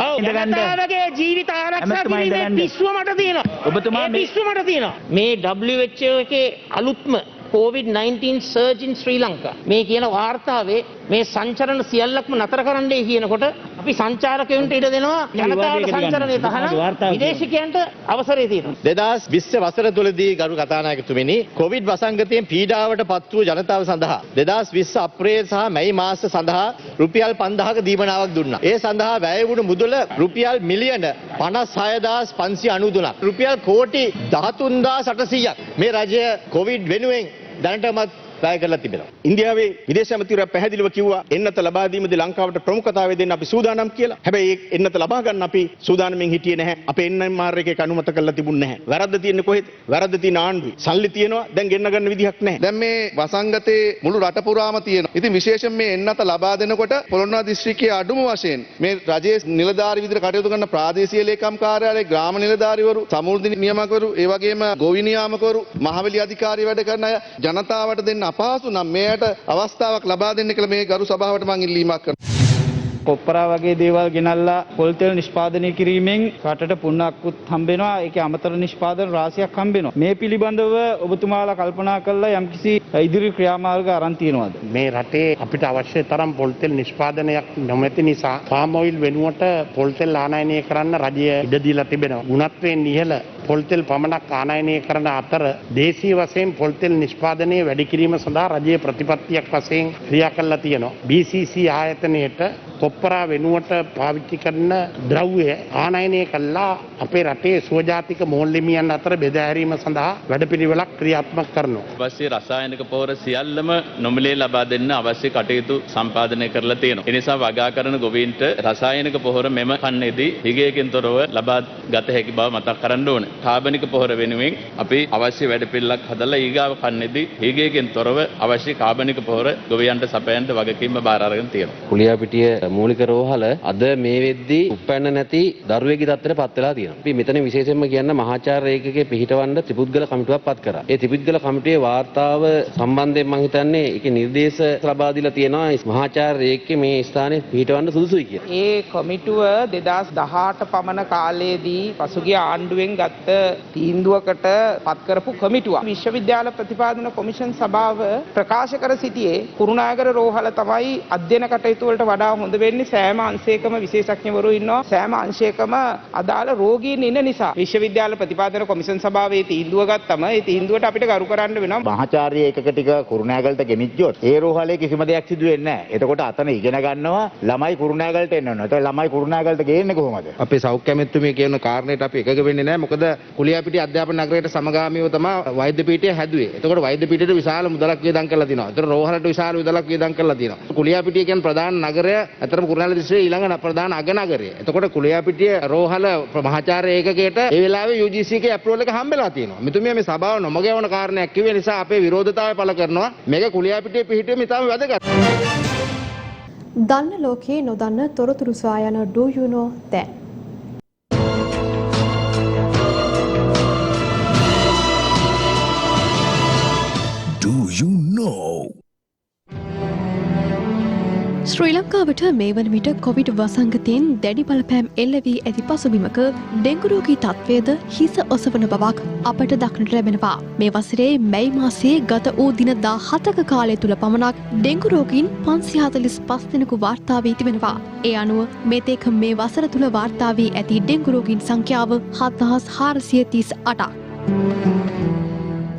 ඔව් ජනතාවගේ ජීවිත ආරක්ෂා කිරීමේ පිස්සුව මට තියෙනවා. ඔබතුමා මේ පිස්සුව මට තියෙනවා. මේ WHO එකේ අලුත්ම COVID-19 surge in Sri Lanka මේ කියන වාර්තාවේ මේ සංචරණ සියල්ලක්ම නතර කරන්නයි කියනකොට අපි සංචාරකයන්ට ඉඩ දෙනවා ජනතාවට සංචරණය තහනම් විදේශිකයන්ට අවසරය තියෙනවා. 2020 වසර තුලදී ගරු කතානායකතුමනි කොවිඩ් වසංගතයෙන් පීඩාවට පත් වූ ජනතාව සඳහා 2020 අප්‍රේල් සහ මැයි මාස සඳහා රුපියල් 5000ක දීමනාවක් දුන්නා. ඒ සඳහා වැය වුණු මුදල රුපියල් මිලියන 56593ක්. රුපියල් කෝටි 13800ක් මේ රජය කොවිඩ් වෙනුවෙන් දැනටමත් වැය කරලා තිබෙනවා. ඉන්දියාවේ විදේශ ඇමතිවරයා පැහැදිලිව කිව්වා එන්නත ලබා දීමේදී ලංකාවට ප්‍රමුඛතාවය දෙන්න අපි සූදානම් කියලා. හැබැයි ඒ එන්නත ලබා ගන්න අපි සූදානම්ෙන් හිටියේ නැහැ. අපේ NMR එකේ අනුමත කරලා තිබුණේ නැහැ. වැරද්ද තියෙන්නේ කොහෙද? වැරද්ද තියෙන ආණ්ඩුවේ. සල්ලි තියෙනවා දැන් ගෙන්න ගන්න විදිහක් නැහැ. දැන් මේ වසංගතේ මුළු රට පුරාම තියෙනවා. ඉතින් විශේෂයෙන් මේ එන්නත ලබා දෙනකොට පොළොන්නරුව දිස්ත්‍රික්කයේ අඩුම වශයෙන් මේ රජයේ නිලධාරි විදිහට කටයුතු කරන ප්‍රාදේශීය ලේකම් කාර්යාලයේ ග්‍රාම නිලධාරිවරු, සමෘද්ධි නියාමකවරු, ඒ වගේම ගොවි නියාමකවරු, මහවැලි අධිකාරිය වැඩ කරන අය ජනතාවට දෙන්න අපහසු නම් මේකට අවස්ථාවක් ලබා දෙන්න කියලා මේ ගරු සභාවට මම ඉල්ලීමක් කරනවා. කොප්පරා වගේ දේවල් ගෙනල්ලා පොල් තෙල් නිෂ්පාදනය කිරීමෙන් රටට පුණ්‍යක්කුත් හම්බෙනවා. ඒකේ අමතර නිෂ්පාදන රාශියක් හම්බෙනවා. මේ පිළිබඳව ඔබතුමාලා කල්පනා කළා යම්කිසි ඉදිරි ක්‍රියාමාර්ග අරන් තියනවාද? මේ රටේ අපිට අවශ්‍ය තරම් පොල් තෙල් නිෂ්පාදනයක් නොමැති නිසා පාම් ඔයිල් වෙනුවට පොල් තෙල් ආනයනය කරන්න රජය ඉඩ දීලා තිබෙනවා. ගුණත්වයෙන් ඉහළ පොල් තෙල් පමණක් ආනයනය කරන අතර දේශීය වශයෙන් පොල් තෙල් නිෂ්පාදනය වැඩි කිරීම සඳහා රජයේ ප්‍රතිපත්තියක් වශයෙන් ක්‍රියා කරලා තියෙනවා. BCC ආයතනයේට කොප්පරා වෙනුවට පාවිච්චි කරන ද්‍රව්‍ය ආනයනය කළා අපේ රටේ ස්වජාතික මෝල්ලිමියන් අතර බෙදා හැරීම සඳහා වැඩපිළිවෙලක් ක්‍රියාත්මක කරනවා. අවශ්‍ය රසායනික පොහොර සියල්ලම නොමිලේ ලබා දෙන්න අවශ්‍ය කටයුතු සම්පාදනය කරලා තියෙනවා. ඒ නිසා වගා කරන ගොවීන්ට රසායනික පොහොර මෙම කන්නේදී හිගයකින් තොරව ලබා ගත හැකි බව මතක් කරන්න ඕනේ. කාබනික පොහොර වෙනුවෙන් අපි අවශ්‍ය වැඩපිළිවෙලක් හදලා ඊගාව කන්නේදී හිගයකින් තොරව අවශ්‍ය කාබනික පොහොර ගොවීන්ට සපයන්න වගකීම බාර අරගෙන තියෙනවා. කුලියාපිටිය මූලික රෝහල අද මේ වෙද්දී උපැන්න නැති දරුවෙක්ගේ තත්ත්වයට පත් වෙලා තියෙනවා. අපි මෙතන විශේෂයෙන්ම කියන්න මහාචාර්ය ඒකකයේ පිහිටවන්න ත්‍රිපුද්ගල කමිටුවක් පත් කරා. ඒ ත්‍රිපුද්ගල කමිටුවේ වාර්තාව සම්බන්ධයෙන් මම හිතන්නේ ඒකේ නිර්දේශ ලබා දීලා තියෙනවා මහාචාර්ය ඒකකයේ මේ ස්ථානයේ පිහිටවන්න සුදුසුයි කියලා. ඒ කමිටුව 2018 පමණ කාලයේදී පසුගිය ආණ්ඩුවෙන් ගත්ත ගත තීන්දුවකට පත් කරපු කමිටුවක්. විශ්වවිද්‍යාල ප්‍රතිපාදන කොමිෂන් සභාව ප්‍රකාශ කර සිටියේ කුරුණෑගල රෝහල තමයි අධ්‍යයන කටයුතු වලට වඩා හොඳ වෙන්නේ. සෑම අංශයකම විශේෂඥවරු ඉන්නවා. සෑම අංශයකම අදාළ රෝගීන් ඉන්න නිසා විශ්වවිද්‍යාල ප්‍රතිපාදන කොමිෂන් සභාවේ තීන්දුව ගත්තම ඒ තීන්දුවට අපිට ගරු කරන්න වෙනවා. මහාචාර්ය ඒකක ටික කුරුණෑගලට ගෙනිච්චොත් ඒ රෝහලේ කිසිම දෙයක් සිදු වෙන්නේ නැහැ. එතකොට අතන ඉගෙන ගන්නවා ළමයි කුරුණෑගලට එන්න ඕන. ඒතකොට ළමයි කුරුණෑගලට ගේන්නේ කොහොමද? අපේ සෞඛ්‍ය අමාත්‍යතුමිය කියන කාරණේට අපි එකග වෙන්නේ නැහැ. මොකද කුලියාපිටිය අධ්‍යාපන නගරයට සමගාමීව තමයි වෛද්‍ය පීඨය හැදුවේ. එතකොට වෛද්‍ය පීඨයට විශාල මුදලක් වියදම් කරලා තිනවා. ඒතර රෝහලට විශාල මුදලක් වියදම් කරලා තිනවා. කුලියාපිටිය කියන්නේ ප්‍රධාන නගරය. අතරම කුරුණෑගල දිස්ත්‍රික්කයේ ඊළඟ ප්‍රධාන අග නගරය. එතකොට කුලියාපිටිය රෝහල මහාචාර්ය ඒකකයට ඒ වෙලාවේ UGC එකේ අප්‍රූවල් එක හම්බෙලා තියෙනවා. මෙතුමිය මේ සභාව නොමග යවන කාරණයක් කිව්වේ නිසා අපේ විරෝධතාවය පළ කරනවා. මේක කුලියාපිටියේ පිහිටුවීම ඉතාම වැදගත්. දන්න ලෝකේ නොදන්න තොරතුරු සොයා යන Do You Know දැන්. Do you know? ශ්‍රී ලංකාවට මේ වන විට කොවිඩ් වසංගතයෙන් දැඩි බලපෑම් එල්ල වී ඇති පසුබිමක ඩෙංගු රෝගී තත්ත්වයද හිස ඔසවන බවක් අපට දක්නට ලැබෙනවා. මේ වසරේ මැයි මාසයේ ගත වූ දින 17ක කාලය තුල පමණක් ඩෙංගු රෝගීන් 545 දෙනෙකු වාර්තා වී තිබෙනවා. ඒ අනුව මෙතෙක් මේ වසර තුල වාර්තා වී ඇති ඩෙංගු රෝගීන් සංඛ්‍යාව 7438ක්.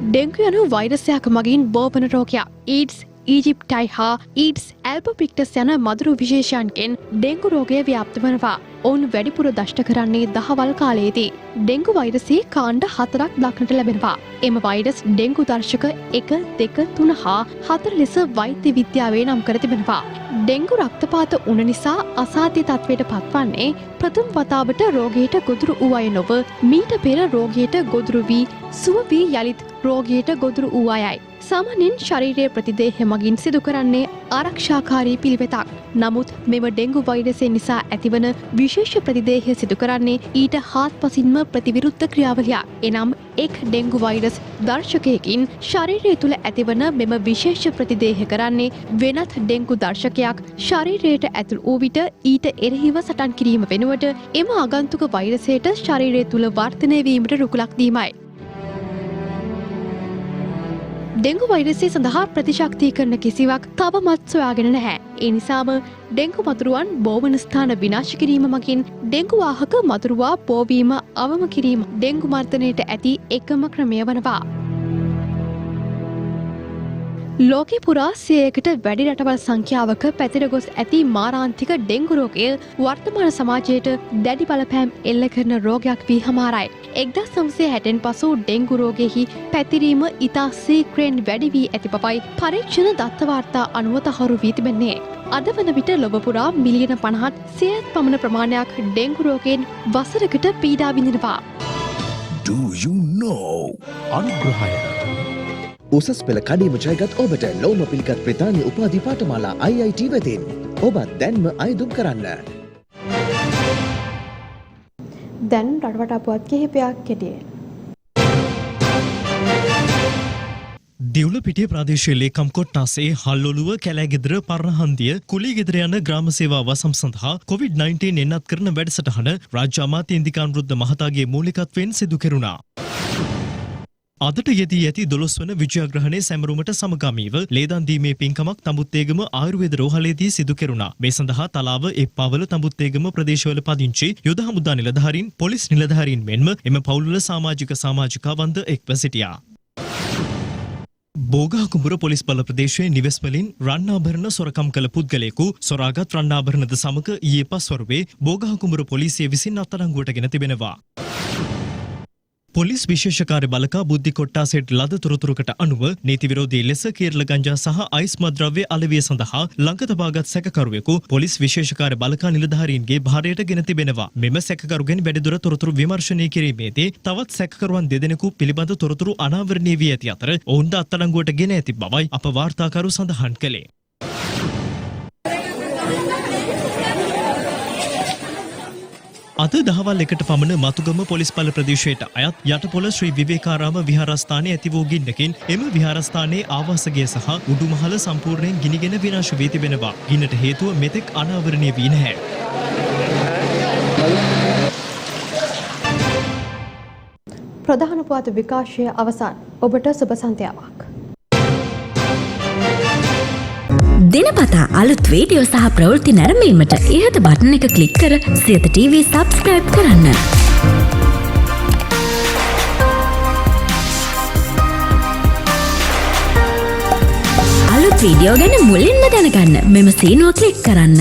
ඩෙංගු යනු වෛරසයක් මගින් බෝවන රෝගයක්. ඊඩ්ස් ඊජිප්ටයි හා ඊඩ්ස් ඇල්බෝපික්ටස් යන මදුරු විශේෂයන්ගෙන් ඩෙංගු රෝගය ව්‍යාප්ත වනවා. ඔවුන් වැඩිපුර දෂ්ට කරන්නේ දහවල් කාලයේදී. ඩෙංගු වෛරසයේ කාණ්ඩ 4ක් දක්නට ලැබෙනවා. එම වෛරස් ඩෙංගු දර්ශක 1, 2, 3 හා 4 ලෙස වෛද්‍ය විද්‍යාවේ නම් කර තිබෙනවා. ඩෙංගු රක්තපාත උණ නිසා අසාධ්‍ය තත්ත්වයට පත්වන්නේ ප්‍රථම වතාවට රෝගයට ගොදුරු වූ අය නොව මීට පෙර රෝගයට ගොදුරු වී සුව වී යලිත් රෝගයට ගොදුරු වූ අයයි. සාමාන්‍යයෙන් ශරීරයේ ප්‍රතිදේහ මගින් සිදු කරන්නේ ආරක්ෂාකාරී පිළිවෙතක්. නමුත් මෙම ඩෙංගු වෛරසය නිසා ඇතිවන විශේෂ ප්‍රතිදේහ සිදු කරන්නේ ඊට හාත්පසින්ම ප්‍රතිවිරුද්ධ ක්‍රියාවලියක්. එනම් එක් ඩෙංගු වෛරස් දර්ශකයකින් ශරීරය තුළ ඇතිවන මෙම විශේෂ ප්‍රතිදේහ කරන්නේ වෙනත් ඩෙංගු දර්ශකයක් ශරීරයට ඇතුල් වූ විට ඊට එරෙහිව සටන් කිරීම වෙනුවට එම ආගන්තුක වෛරසයට ශරීරය තුළ වර්ධනය වීමට රුකුලක් දීමයි. ඩෙංගු වෛරසය සඳහා ප්‍රතිශක්තිකරණ කිසිවක් තවමත් සොයාගෙන නැහැ. ඒ නිසාම ඩෙංගු මතුරුවන් බෝවන ස්ථාන විනාශ කිරීම මගින් ඩෙංගු වාහක මතුරුවා බෝවීම අවම කිරීම ඩෙංගු මර්ධනයට ඇති එකම ක්‍රමය වනවා. ලෝකේ පුරා 100කට වැඩි රටවල් සංඛ්‍යාවක පැතිර ගොස් ඇති මාරාන්තික ඩෙංගු රෝගය වර්තමාන සමාජයට දැඩි බලපෑම් එල්ල කරන රෝගයක් වී හමාරයි. 1960න් පසු ඩෙංගු රෝගයෙහි පැතිරීම ඉතා ශීඝ්‍රයෙන් වැඩි වී ඇති බවයි පරීක්ෂණ දත්ත වාර්තා අනුව තහවුරු වී තිබෙන්නේ. අද වන විට ලොව පුරා මිලියන 50ක් 100ක් පමණ ප්‍රමාණයක් ඩෙංගු රෝගයෙන් වසරකට පීඩා විඳිනවා. Do you know? අනුග්‍රහය උසස් පෙළ කඩේම ජයගත් ඔබට ලෝම පිළිගත් බ්‍රිතාන්‍ය උපාධි පාඨමාලා IIT වෙතින් ඔබත් දැන්ම අයදුම් කරන්න. දැන් රටවටා පුවත් කිහිපයක් කෙටියෙන්. දිවුලපිටිය ප්‍රාදේශීය ලේකම් කොට්ටාසේ හල්ඔළුව කැලෑගෙදර පරණහන්දිය කුලීගෙදර යන ග්‍රාම සේවා වසම් සඳහා COVID-19 එන්නත් කරන වැඩසටහන රාජ්‍ය අමාත්‍ය ඉන්දිකානුරුද්ධ මහතාගේ මූලිකත්වයෙන් සිදු කෙරුණා. අදට යෙදී ඇති 12 වන විජයග්‍රහණයේ සැමරුමට සමගාමීව ලේදන් දීමේ පින්කමක් තඹුත්තේගම ආයුර්වේද රෝහලේදී සිදු කෙරුණා. මේ සඳහා තලාව එප්පාවල තඹුත්තේගම ප්‍රදේශවල පදිංචි යුද හමුදා නිලධාරීන්, පොලිස් නිලධාරීන් මෙන්ම එම පවුල්වල සමාජිකවන්ද එක්ව සිටියා. බෝගහකුඹුර පොලිස් බල ප්‍රදේශයේ නිවෙස් වලින් රන්නාභරණ සොරකම් කළ පුද්ගලයෙකු සොරාගත් රන්නාභරණද සමග ඊයේ පස්වරුවේ බෝගහකුඹුර පොලිසිය විසින් අත්අඩංගුවට ගෙන තිබෙනවා. පොලිස් විශේෂකාර්ය බලකා බුද්ධි කොට්ටාසේට ලද තොරතුරකට අනුව නීති විරෝධී ලෙස කේරළ ගංජා සහ අයිස් මද්‍රව්‍ය අලෙවිය සඳහා ළඟ තබාගත් සැකකරුවෙකු පොලිස් විශේෂකාර්ය බලකා නිලධාරීන්ගේ භාරයට ගෙන තිබෙනවා. මෙම සැකකරුගෙන් වැඩිදුර තොරතුරු විමර්ශනය කිරීමේදී තවත් සැකකරුවන් දෙදෙනෙකු පිළිබඳ තොරතුරු අනාවරණය වී ඇති අතර ඔවුන්ද අත්අඩංගුවට ගෙන ඇති බවයි අප වාර්තාකරු සඳහන් කළේ. අද දහවල් එකට පමණ මතුගම පොලිස් බල ප්‍රදේශයට අයත් යටපොළ ශ්‍රී විවේකාරාම විහාරස්ථානයේ ඇති වූ ගින්නකින් එම විහාරස්ථානයේ ආවාසගය සහ උඩුමහල සම්පූර්ණයෙන් ගිනිගෙන විනාශ වී තිබෙනවා. ගින්නට හේතුව මෙතෙක් අනාවරණය වී නැහැ. ප්‍රධාන පුවත් විකාශය අවසන්. ඔබට සුබ සන්ධ්‍යාවක්. දිනපතා අලුත් වීඩියෝ සහ ප්‍රවෘත්ති නැරඹීමට ඉහත බටන් එක ක්ලික් කර සියත TV සබ්ස්ක්‍රයිබ් කරන්න. අලුත් වීඩියෝ ගැන මුලින්ම දැනගන්න මෙම සීනුව ක්ලික් කරන්න.